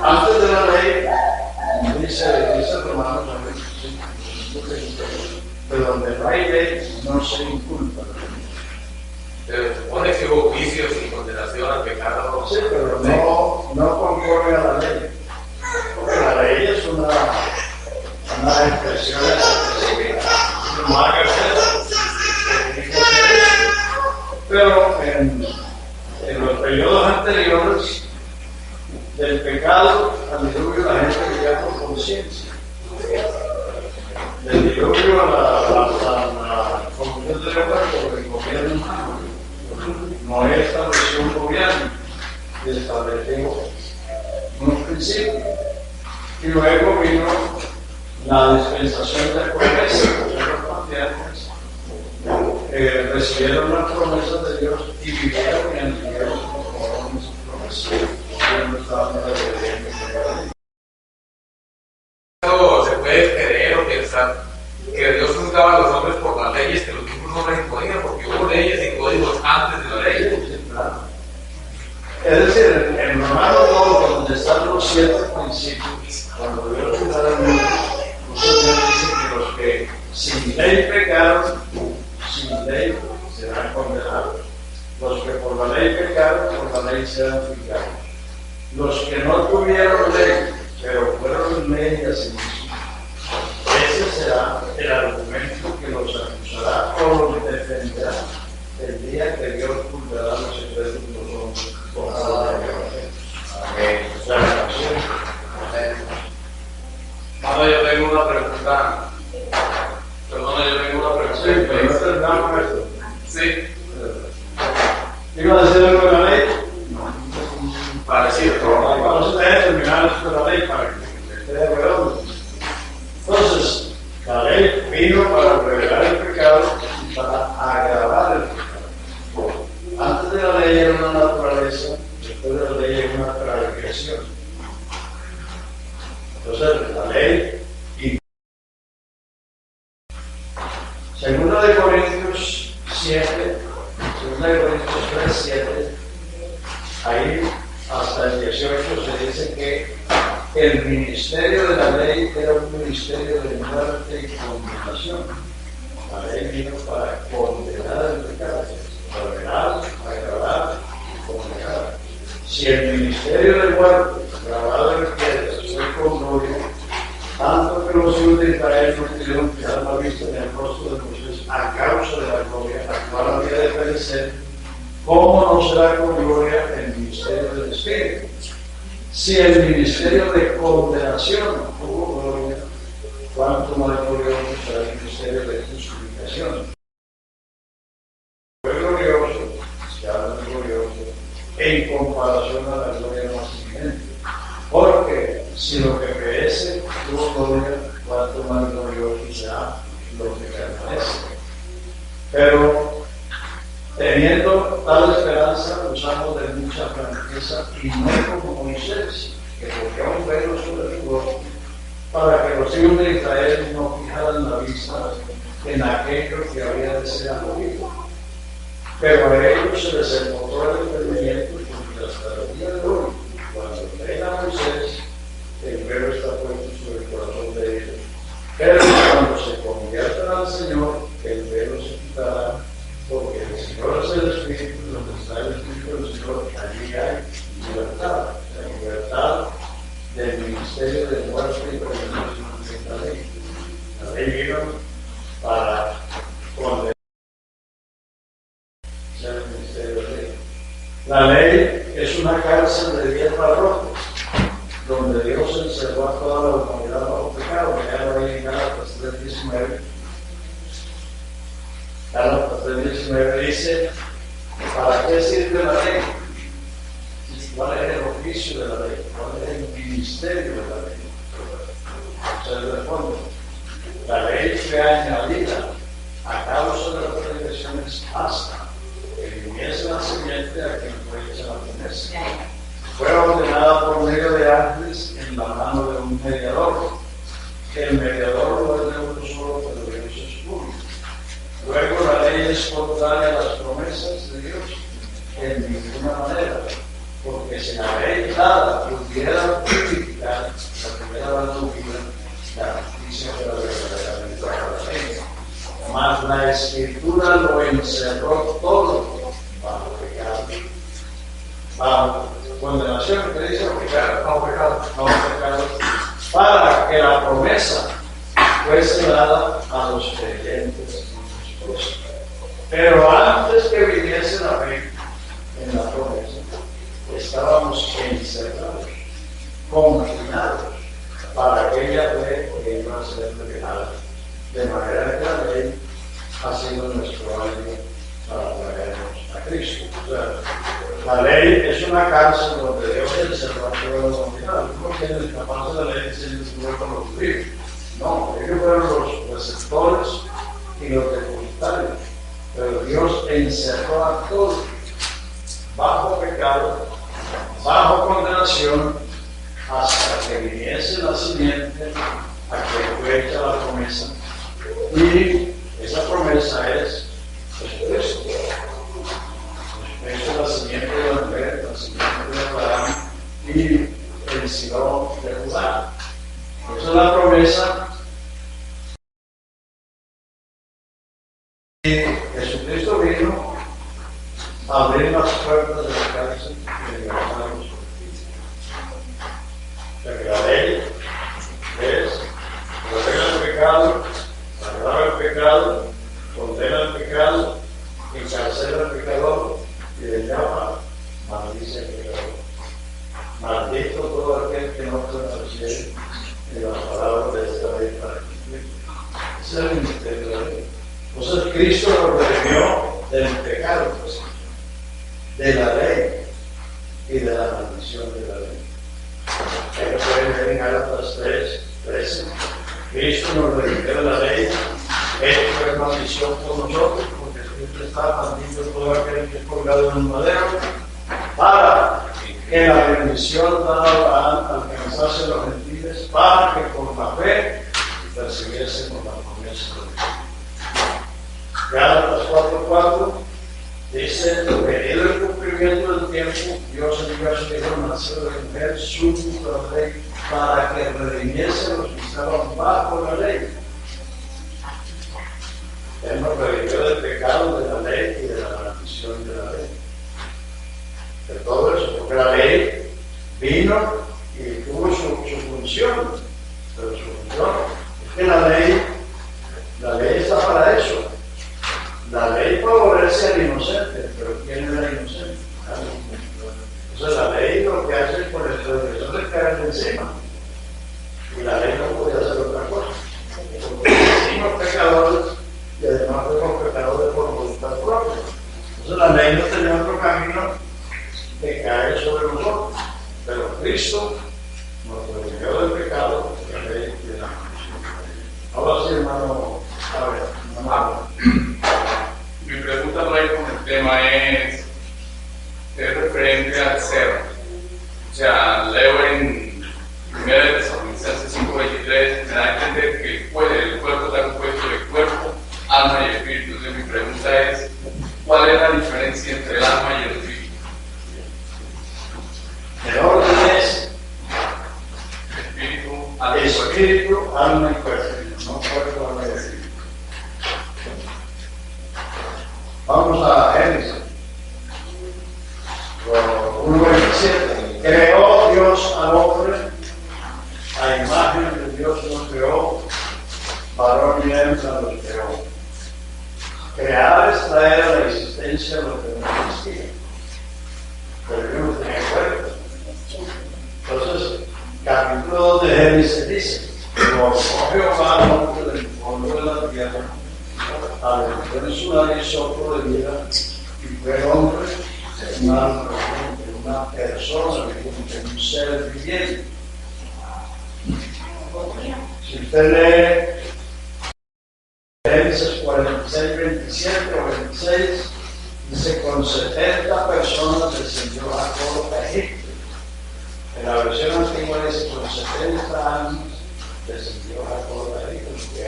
antes de la ley, dice Romanos, pero donde no hay ley, no se inculpa. Se supone que hubo juicios y condenación al pecado. Sí, pero no conforme a la ley. Porque la ley es una expresión específica. No haga eso. Pero en los periodos anteriores del pecado al diluvio, la gente vivía con conciencia. Del diluvio a la comunión de Dios por el gobierno humano. Noé estableció un gobierno y estableció unos principios. Y luego vino la dispensación de promesa, tierras, recibieron las promesas de Dios y vivieron y anduvieron conforme sus promesas. Ellos no estaban obedeciendo a la ley. Se puede creer o pensar que Dios juzgaba a los hombres por las leyes que los mismos hombres imponían, porque hubo leyes y códigos antes de la ley. Sí, claro. Es decir, en Romanos 2, donde están los 7 principios, cuando Dios juzgará al mundo, Dios dice que los que sin ley pecaron, sin ley serán condenados. Los que por la ley pecaron, por la ley serán juzgados. Los que no tuvieron ley, pero fueron ley a sí mismos, ese será el argumento que los acusará o los defenderá el día que Dios juzgará los secretos de los hombres por la ley. Amén. Mano, yo tengo una pregunta. Perdona, yo tengo una pregunta. Sí, pero no terminamos esto. Sí. ¿Iba a decir algo de la ley? Parecido. Vamos a terminar esto de la ley para que esté redondo. Entonces, la ley vino para revelar el pecado y para agravar el pecado. Antes de la ley era una naturaleza, después de la ley era una transgresión. Entonces, la ley y Segunda de Corintios 7, Segunda de Corintios 3, 7, ahí hasta el 18 se dice que el ministerio de la ley era un ministerio de muerte y condenación. La ley vino para condenar el pecado, condenar, agravar y condenar. Si el ministerio de muerte, grabado en piedras, fue con gloria, tanto que los hijos de Israel no tuvieron fijar la vista en el rostro de Moisés a causa de la gloria, la cual había de perecer, ¿cómo no será con gloria el ministerio del Espíritu? Si el ministerio de condenación tuvo gloria, ¿cuánto más glorioso será el ministerio de justificación? Fue glorioso, se habla de glorioso, en comparación a la gloria más eminente. Porque si lo que perece tuvo gloria, ¿cuánto más glorioso será lo que permanece? Pero teniendo tal esperanza, usamos de mucha franqueza y no como Moisés, que ponía un velo sobre su rostro, para que los hijos de Israel no fijaran la vista en aquello que había de ser abolido. Pero a ellos se les encontró el entendimiento, porque hasta el día de hoy, cuando ven a Moisés, el velo está puesto sobre el corazón de ellos. Pero cuando se conviertan al Señor, el velo se quitará, porque el Señor es el Espíritu, donde está el Espíritu del Señor, allí hay libertad, la libertad del ministerio de muerte y condenación de la ley. La ley vino para condenar el ministerio de la ley. La ley es una cárcel de 10 barrotes, donde Dios encerró a toda la humanidad bajo pecado. Ya lo hay en Gálatas 3:19. Gálatas 3:19 dice, ¿para qué sirve la ley? ¿Cuál es el oficio de la ley? ¿Cuál es el ministerio de la ley? Ustedes responden. La ley fue añadida a causa de las transgresiones hasta que viniese la simiente a quien fue hecha la promesa. Fue ordenada por medio de ángeles en la mano de un mediador. El mediador no es de uno solo, pero Dios es uno. Luego la ley es contraria a las promesas de Dios en ninguna manera, porque si la ley nada pudiera purificar, la primera bandurria, la justicia de la verdaderamente la ley. Mas la Escritura lo encerró todo bajo pecado, bajo condenación, que dice bajo pecado, para que la promesa fuese dada a los creyentes. Pero antes que viniese la fe en la promesa, estábamos encerrados, confinados, para aquella fe que iba a ser revelada. De manera que la ley ha sido nuestro alivio para traernos a Cristo. O sea, la ley es una cárcel donde Dios encerró a toda la humanidad. No quieren escaparse de la ley sin descubrir con los judíos. No, ellos fueron los receptores y los depositarios. Pero Dios encerró a todos bajo pecado, bajo condenación, hasta que viniese la simiente a que fue hecha la promesa. Y esa promesa es Jesucristo. Jesucristo es la simiente de la mujer, la simiente de Abraham y el Sidón de Judá. Esa es la promesa. Y Jesucristo vino a abrir las puertas de la cárcel y libertar a los cautivos. O sea que la ley es ordena el pecado, agrava el pecado, condena el pecado, encarcela al pecador y le llama maldice al pecador. Maldito todo aquel que no permaneciere en las palabras de esta ley para cumplir. Ese es el misterio de la ley. Entonces Cristo nos redimió del pecado, pues, de la ley y de la maldición de la ley. Ahí lo pueden ver en Gálatas 3:13. Cristo nos redimió de la ley, esto fue maldición por nosotros, porque Cristo está maldito todo aquel que es colgado en un madero, para que la bendición dada a Abraham alcanzase a los gentiles, para que por la fe recibiésemos la promesa de Dios. Gálatas 4:4 dice: venido el cumplimiento del tiempo, Dios envió a su Hijo nacido de mujer, suyo la ley, para que redimiese a los que estaban bajo la ley. Él nos redimió del pecado de la ley y de la maldición de la ley. De todo eso, porque la ley vino y tuvo su función, pero su función es que la ley está para eso. La ley favorece al inocente, pero ¿quién era inocente? Entonces la ley lo que hace es por el transgresor de caer encima. Y la ley no podía hacer otra cosa. Porque somos pecadores y además somos pecadores por voluntad propia. Entonces la ley no tenía otro camino que caer sobre nosotros. Pero Cristo nos redimió del pecado, de la ley y de la maldición. Ahora sí, hermano, a ver, hermano. Mi pregunta por ahí con el tema es referente al ser. O sea, leo en 1 Tesalonicenses 5:23, me da a entender que el cuerpo está compuesto de cuerpo, alma y espíritu. Entonces mi pregunta es, ¿cuál es la diferencia entre el alma y el espíritu? El orden es espíritu, alma y cuerpo, no cuerpo, alma y espíritu. Vamos a Génesis 1:27. Creó Dios al hombre, a imagen de Dios lo creó, varón y hembra los creó. Crear es traer a la existencia lo que no existía, pero yo no tenía cuerpo. Entonces, capítulo 2 de Génesis dice: formó Jehová al hombre del polvo de la tierra, aventó en su nariz soplo de vida, y fue el hombre una persona, un ser viviente. Si usted lee Génesis 46:27 o 26, dice: con 70 personas descendió Jacob a Egipto. En la versión antigua dice: con 70 años descendió Jacob a Egipto.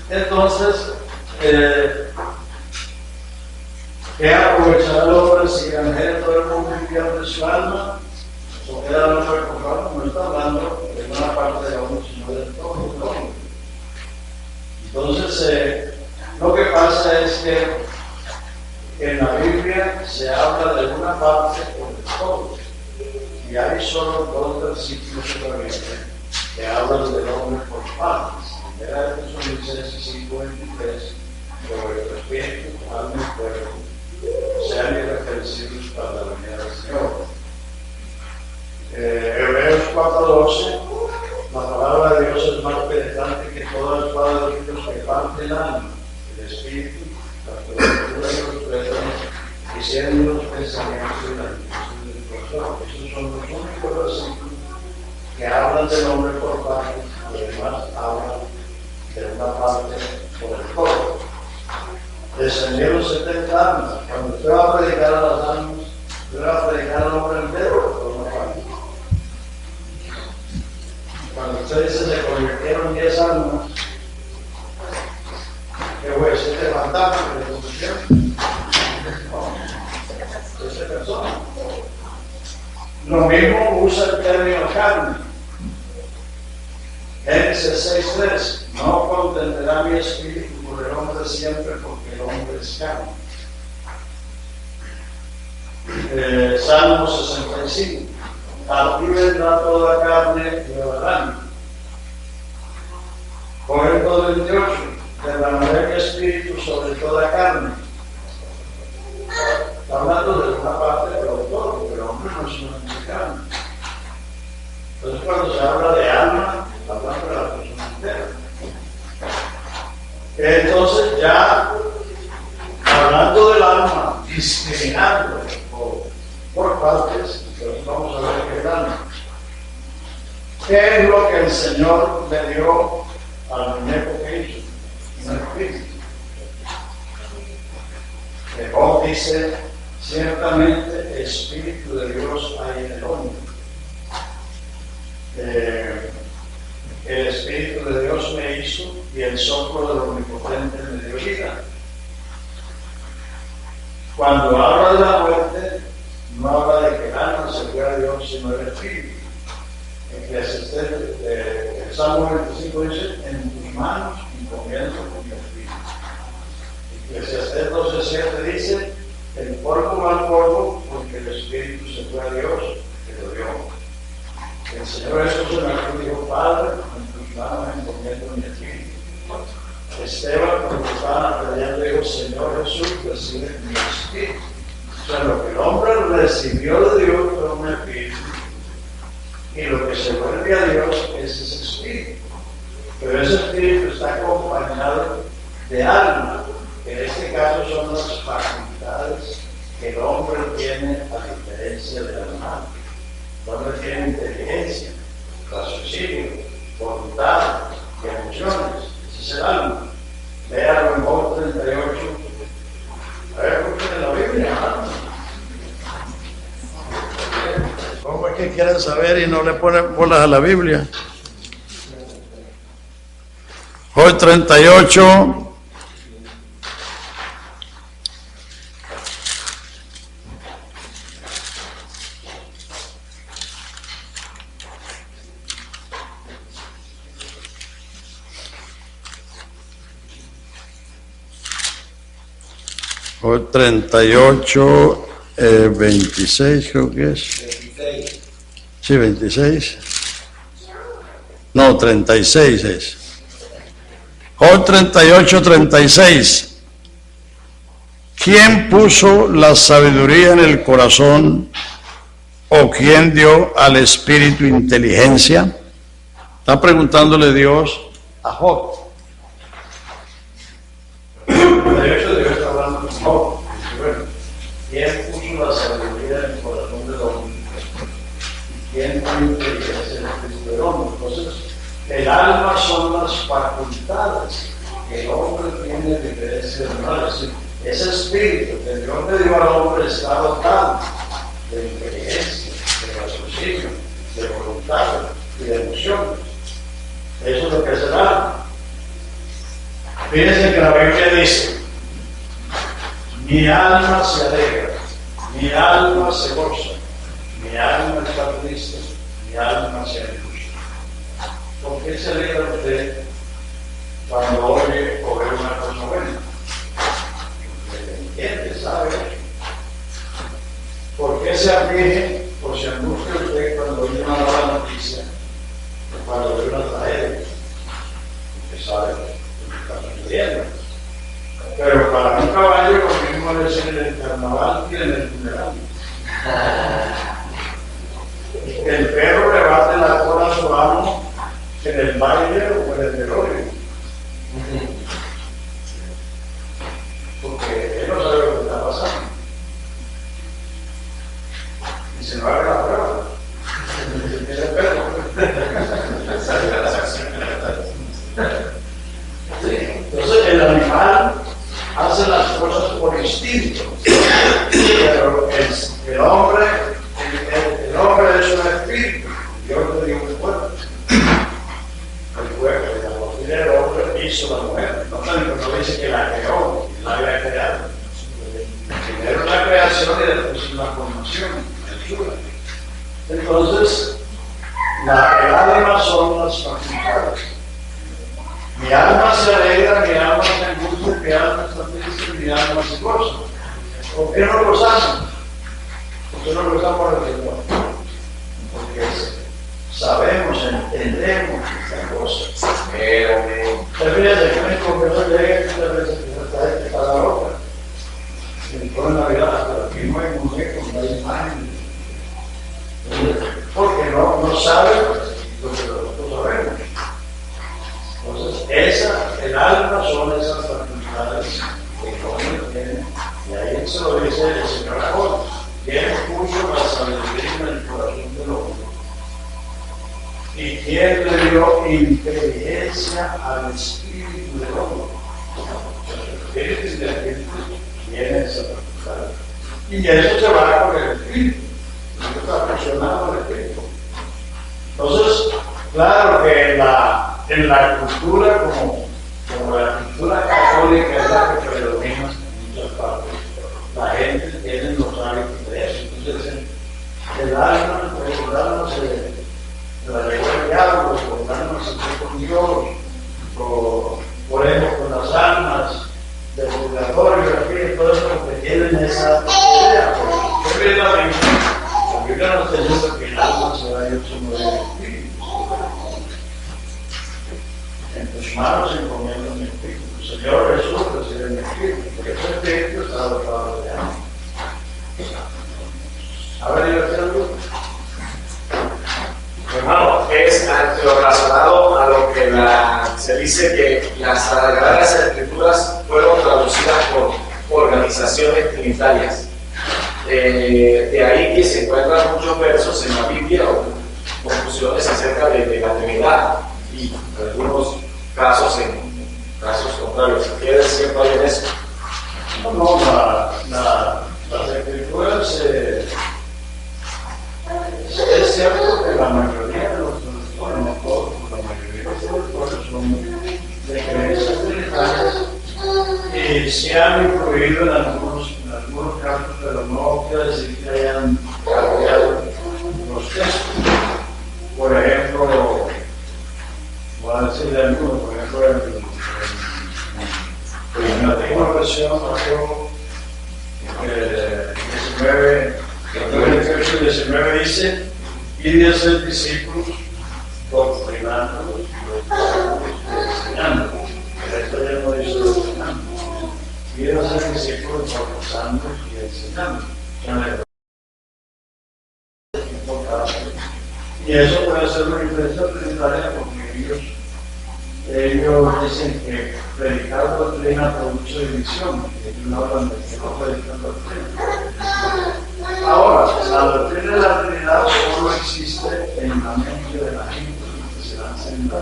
Entonces, ¿qué aprovechará el hombre si granjea todo el mundo y pierde su alma? ¿O queda el hombre comprado? No está hablando de una parte de hombre, sino de todo el hombre. Entonces, lo que pasa es que en la Biblia se habla de una parte o de todo. Y hay solo 2 versículos solamente que hablan del hombre por partes. Primera de Tesalonicenses 5:23, sobre el espíritu, alma y cuerpo sean irreprensibles para la venida del Señor. Hebreos 4:12, la palabra de Dios es más penetrante que toda espada de Dios que parte el alma, el espíritu, la cultura y los tuétanos, diciendo los pensamientos y la intención del corazón. Esos son los únicos versículos que hablan del hombre por partes, además hablan de una parte por el todo. Descendieron 70 almas. Cuando usted va a predicar a las almas, usted va a predicar al hombre entero por una parte. Cuando usted dice se convirtieron 10 almas, ¿qué fue? 7 fantasmas que le convirtieron. No, 7 personas. Lo mismo usa el término carne. Génesis 6:3. No contenderá mi espíritu por el hombre siempre, porque el hombre es carne. Salmo 65. A ti vendrá toda carne y beberán. Correcto 28. Derramaré mi espíritu sobre toda carne. Está hablando de una parte, pero todo, porque el hombre no es una carne. Entonces, cuando se habla de alma, hablando de la persona entera. Entonces, ya hablando del alma, discriminando por partes, entonces vamos a ver qué es el alma. ¿Qué es lo que el Señor le dio al muñeco que hizo? Un espíritu. Jehová dice, ciertamente espíritu de Dios hay en el hombre. El espíritu de Dios me hizo y el soplo del omnipotente me dio vida. Cuando habla de la muerte, no habla de que el alma se fue a Dios, sino el espíritu. El Salmo 25 dice, en tus manos encomiendo mi espíritu. Eclesiastés 12:7 dice, el polvo va al polvo, porque el espíritu se fue a Dios, que lo dio. El Señor Jesús en la cruz dijo, Padre, en tus manos encomiendo mi espíritu. Esteban, cuando estaban peleando, dijo, Señor Jesús, recibe mi espíritu. O sea, lo que el hombre recibió de Dios fue un espíritu, y lo que se vuelve a Dios es ese espíritu. Pero ese espíritu está acompañado de alma, que en este caso son las facultades que el hombre tiene a diferencia del animal. El hombre tiene inteligencia, raciocinio, voluntad y emociones. Ese es el alma. Léalo en Job 38. A ver, ¿por qué en la Biblia? ¿Cómo es que quieren saber y no le ponen bolas a la Biblia? Job 38. Job 38, 26 creo que es. 26. Sí, 26. No, 36 es. Job 38, 36. ¿Quién puso la sabiduría en el corazón o quién dio al espíritu inteligencia? Está preguntándole Dios a Job. De hecho, Dios está hablando con Job. Bueno, ¿quién puso la sabiduría en el corazón del hombre? ¿Quién dio inteligencia en el espíritu del hombre? Entonces, el alma son las facultades que el hombre tiene de diferencia del animal. Es decir, ese espíritu que Dios le dio al hombre está dotado de inteligencia, de raciocinio, de voluntad y de emociones. Eso es lo que es el alma. Fíjense que la Biblia dice, mi alma se alegra, mi alma se goza, mi alma está triste, mi alma se angustia. ¿Por qué se alegra usted cuando oye o ve una cosa buena? Porque entiende, sabe. ¿Por qué se aflige o se angustia usted cuando oye una mala noticia o cuando ve una tragedia? Porque sabe que está sucediendo. Pero para un caballo lo mismo es en el carnaval que en el funeral. El perro le bate la cola a su amo en el baile o en el velorio. Porque él no sabe lo que está pasando. Y se va a ver la prueba. Tiene perro. hizo la mujer. No dice que la creó, que la había creado. Primero la creación y después la formación. Entonces, el alma son las facultades. Mi alma se alegra, mi alma se angustia, mi alma está triste, mi alma se goza. ¿Por qué no gozamos? ¿Por qué no gozamos el Señor? Porque sabemos, entendemos estas cosas. Fíjate que me confesó que llega muchas veces que está la ropa. En toda Navidad, pero aquí no hay muñecos, no hay imagen. Porque no saben lo que nosotros sabemos. Entonces, el alma son esas facultades que el hombre tiene, y ahí se lo dice el Señor ahora. ¿Quién puso la sabiduría en el corazón del hombre? ¿Y quién le dio inteligencia al espíritu del hombre? El espíritu inteligente tiene esa facultad. Y eso se va con el espíritu. Eso está funcionando el espíritu. Entonces, claro que en la cultura, como la cultura católica es la que predomina en muchas partes, la gente tiene los hábitos de eso. Entonces, el alma se la llevó el diablo, el alma se fue con Dios, por ejemplo, con las almas del purgatorio, todo eso que tienen esa idea. Porque la Biblia nos está diciendo que el alma se va a ir sobre el espíritu. En tus manos encomiendo mi espíritu. Señor Jesús, recibe mi espíritu, porque ese espíritu está dotado de alma. A ver, divertido. Hermano, es lo relacionado a lo que se dice que las Sagradas Escrituras fueron traducidas por organizaciones trinitarias. De ahí que se encuentran muchos versos en la Biblia o conclusiones acerca de la Trinidad y en algunos casos contrarios. ¿Qué decir en eso? No, las Escrituras es cierto que la mayoría de los traductores, no todos, la mayoría de los traductores son de creencias trinitarias y se han incluido en algunos casos, pero no quiere decir que hayan cambiado los textos. Por ejemplo, voy a decirle algunos, por ejemplo, en la última versión, el verso 19 dice: y de ser discípulos, doctrinándolos, enseñándolos. Esto ya no dice doctrinando. Y de ser discípulos, bautizando y enseñando. Y eso puede ser una influencia trinitaria porque ellos dicen que predicar doctrina produce división, que ellos no hablan de que no predican doctrina. Ahora, la doctrina de la Trinidad solo existe en la mente de la gente que se lanza en la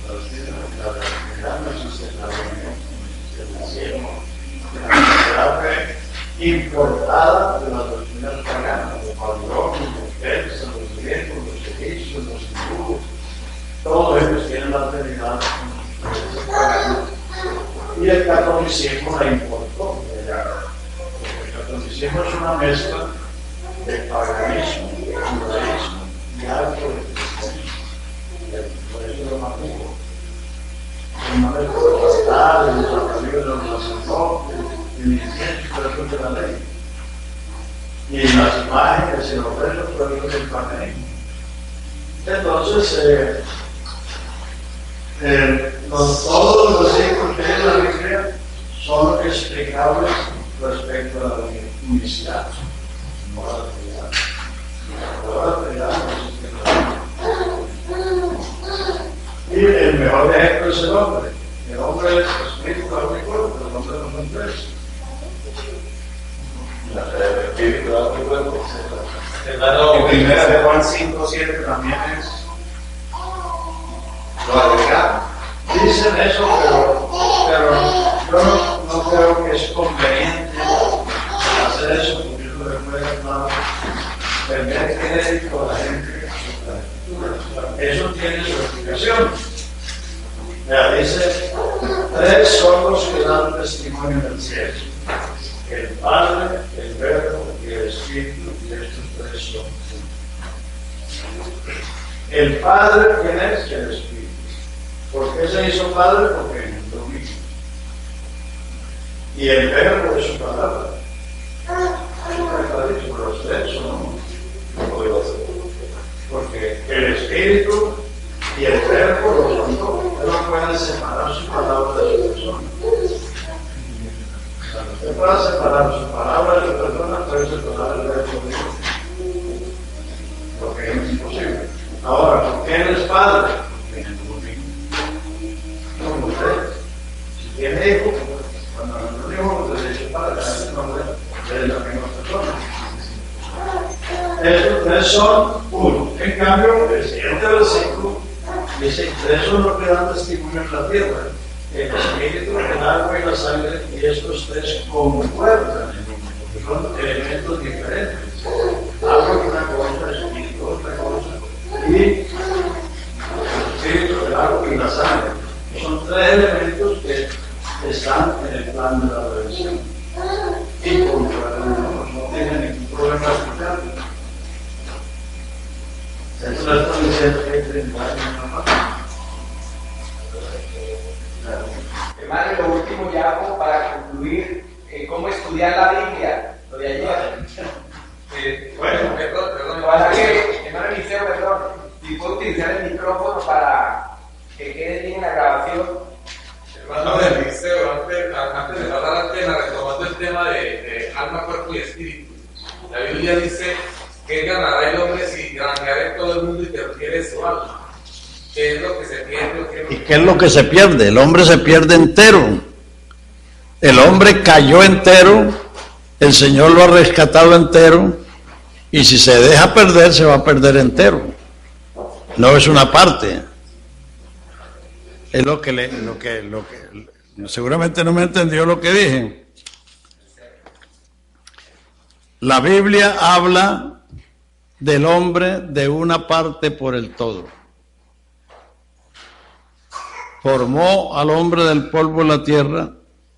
doctrina de la Trinidad, no existe en la reunión, no existe en el cielo. La fe importada de las doctrinas paganas, los babilonios, los persas, los griegos, los egipcios, los hindúes, todos ellos tienen la Trinidad pagana. Y el catolicismo la importó de allá. El catolicismo es una mezcla de paganismo, judaísmo y algo de cristianismo. Por eso lo mantuvo. Una mezcla de los altares, los altares de los sacerdotes, el incienso de la ley. Y las imágenes y los rezos provienen del paganismo. Entonces, todos los versículos que hay en la Biblia son explicables respecto a la unicidad. No a la Trinidad. La Trinidad no existe. Y el mejor ejemplo es el hombre. El hombre es espíritu, alma y cuerpo, pero el hombre no son tres. El espíritu, alma y cuerpo. En primera de Juan 5:7 también es lo agregado. Dicen eso, pero yo no creo que es conveniente hacer eso porque eso le puede perder crédito a la gente. Eso tiene su explicación. Ya dice tres son los que dan testimonio en el cielo: el Padre, el Verbo y el Espíritu, y estos tres son uno. El Padre, ¿quién es? El Espíritu. ¿Por qué se hizo Padre? Porque engendró un Hijo. Y el Verbo es su palabra. Está dicho, pero los tres son uno. Porque el Espíritu y el Verbo lo son dos. No pueden separar su palabra de su persona. Usted puede separar su palabra de su persona, puede separar el Verbo de Dios. Lo que es imposible. Ahora, ¿por qué él es Padre? Porque es un hijo. Como usted. Si tiene hijo, cuando no tiene hijo, pues es Padre. Es la misma persona. Esos tres son uno. En cambio, el siguiente versículo dice: tres son los que dan testimonio en la tierra: el Espíritu, el agua y la sangre, y estos tres concuerdan en uno, porque son elementos diferentes. Agua es una cosa, el Espíritu es otra cosa, y el Espíritu, el agua y la sangre. Son tres elementos que están en el plan de la redención. Y concuerdan en uno, no tienen ningún problema explicarlo. Eso lo están diciendo que hay Trinidad en una parte. Hermano, lo último ya como para concluir, cómo estudiar la Biblia, lo de ayer. Bueno, perdón. Ojalá que, hermano Eliseo, perdón, si puedo utilizar el micrófono para que quede bien la grabación. Hermano del Eliseo, antes de pasar la pena, retomando el tema de alma, cuerpo y espíritu. La Biblia dice: ¿qué ganará el hombre si granjeare todo el mundo y perdiere su alma? ¿Qué es lo que se pierde? ¿Y qué es lo que se pierde? El hombre se pierde entero. El hombre cayó entero, el Señor lo ha rescatado entero, y si se deja perder, se va a perder entero. No es una parte. Es lo que seguramente no me entendió lo que dije. La Biblia habla del hombre de una parte por el todo. Formó al hombre del polvo de la tierra,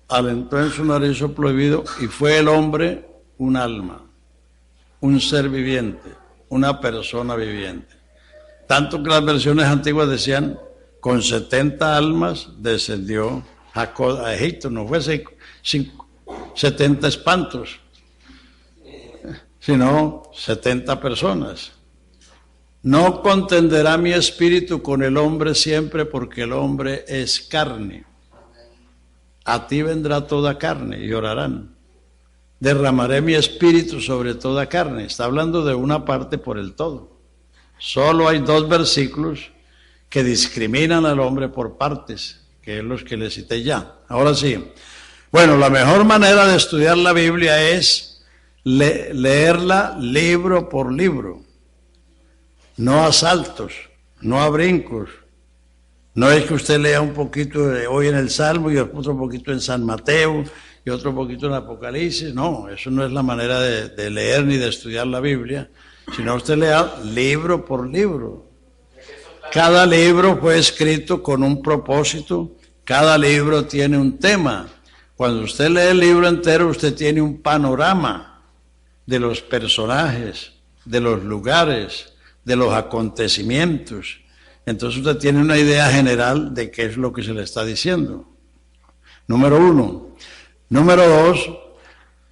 alentó en su nariz soplo de vida, y fue el hombre un alma, un ser viviente, una persona viviente. Tanto que las versiones antiguas decían: con 70 almas descendió Jacob a Egipto. No fue 70 espantos, sino 70 personas. No contenderá mi espíritu con el hombre siempre, porque el hombre es carne. A ti vendrá toda carne y orarán. Derramaré mi espíritu sobre toda carne. Está hablando de una parte por el todo. Solo hay dos versículos que discriminan al hombre por partes, que es los que le cité ya. Ahora sí. Bueno, la mejor manera de estudiar la Biblia es leerla libro por libro. No a saltos, no a brincos. No es que usted lea un poquito hoy en el Salmo y otro poquito en San Mateo y otro poquito en Apocalipsis. No, eso no es la manera de leer ni de estudiar la Biblia, sino usted lea libro por libro. Cada libro fue escrito con un propósito, cada libro tiene un tema. Cuando usted lee el libro entero, usted tiene un panorama de los personajes, de los lugares, de los acontecimientos. Entonces usted tiene una idea general de qué es lo que se le está diciendo. Número uno. Número dos,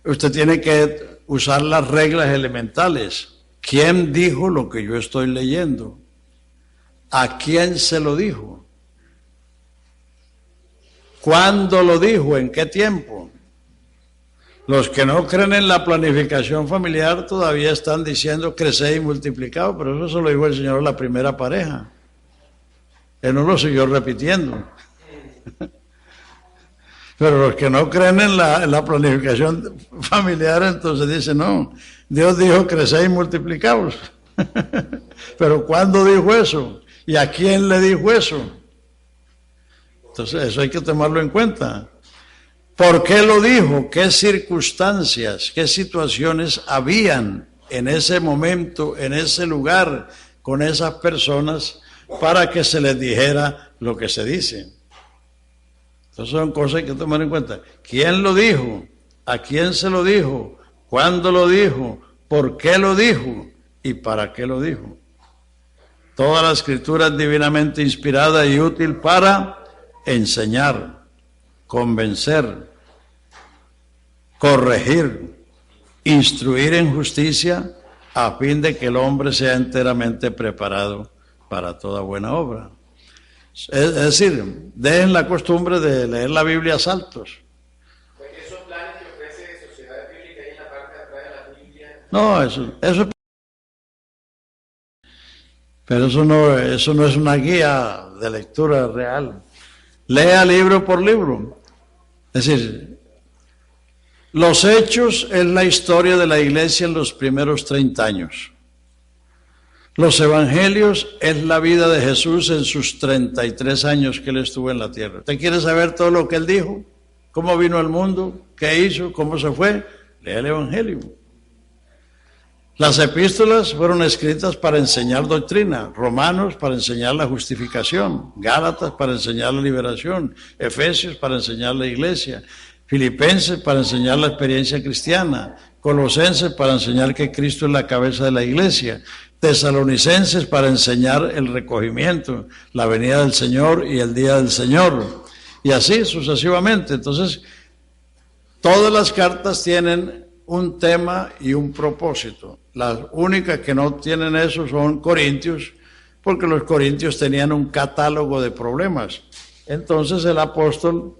usted tiene que usar las reglas elementales. ¿Quién dijo lo que yo estoy leyendo? ¿A quién se lo dijo? ¿Cuándo lo dijo? ¿En qué tiempo? Los que no creen en la planificación familiar todavía están diciendo crecer y multiplicados, pero eso se lo dijo el Señor a la primera pareja. Él no lo siguió repitiendo. Pero los que no creen en la planificación familiar, entonces dicen: no, Dios dijo crecer y multiplicados. Pero ¿cuándo dijo eso? ¿Y a quién le dijo eso? Entonces eso hay que tomarlo en cuenta. ¿Por qué lo dijo? ¿Qué circunstancias, qué situaciones habían en ese momento, en ese lugar, con esas personas, para que se les dijera lo que se dice? Entonces son cosas que hay que tomar en cuenta. ¿Quién lo dijo? ¿A quién se lo dijo? ¿Cuándo lo dijo? ¿Por qué lo dijo? ¿Y para qué lo dijo? Toda la escritura es divinamente inspirada y útil para enseñar, convencer, corregir, instruir en justicia, a fin de que el hombre sea enteramente preparado para toda buena obra. Es decir, dejen la costumbre de leer la Biblia a saltos. Esos planes que ofrece Sociedad Bíblica ahí en la parte de atrás de la Biblia. No, eso pero eso no es una guía de lectura real. Lea libro por libro. Es decir, los hechos es la historia de la iglesia en los primeros 30 años. Los evangelios es la vida de Jesús en sus 33 años que él estuvo en la tierra. ¿Usted quiere saber todo lo que él dijo? ¿Cómo vino al mundo? ¿Qué hizo? ¿Cómo se fue? Lea el evangelio. Las epístolas fueron escritas para enseñar doctrina, Romanos para enseñar la justificación, Gálatas para enseñar la liberación, Efesios para enseñar la iglesia, Filipenses para enseñar la experiencia cristiana, Colosenses para enseñar que Cristo es la cabeza de la iglesia, Tesalonicenses para enseñar el recogimiento, la venida del Señor y el día del Señor, y así sucesivamente. Entonces, todas las cartas tienen un tema y un propósito. Las únicas que no tienen eso son Corintios, porque los corintios tenían un catálogo de problemas. Entonces el apóstol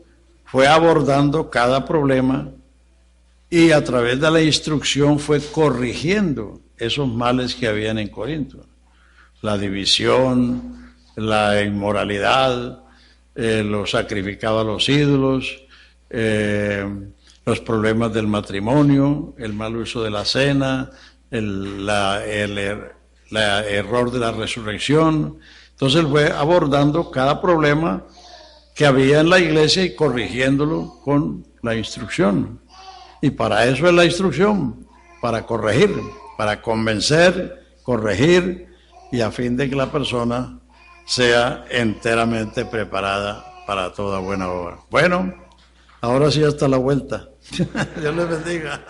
fue abordando cada problema y a través de la instrucción fue corrigiendo esos males que habían en Corinto. La división, la inmoralidad, los sacrificados a los ídolos, los problemas del matrimonio, el mal uso de la cena, el error de la resurrección. Entonces él fue abordando cada problema que había en la iglesia y corrigiéndolo con la instrucción. Y para eso es la instrucción, para corregir, para convencer, corregir, y a fin de que la persona sea enteramente preparada para toda buena obra. Bueno, ahora sí hasta la vuelta. Dios les bendiga.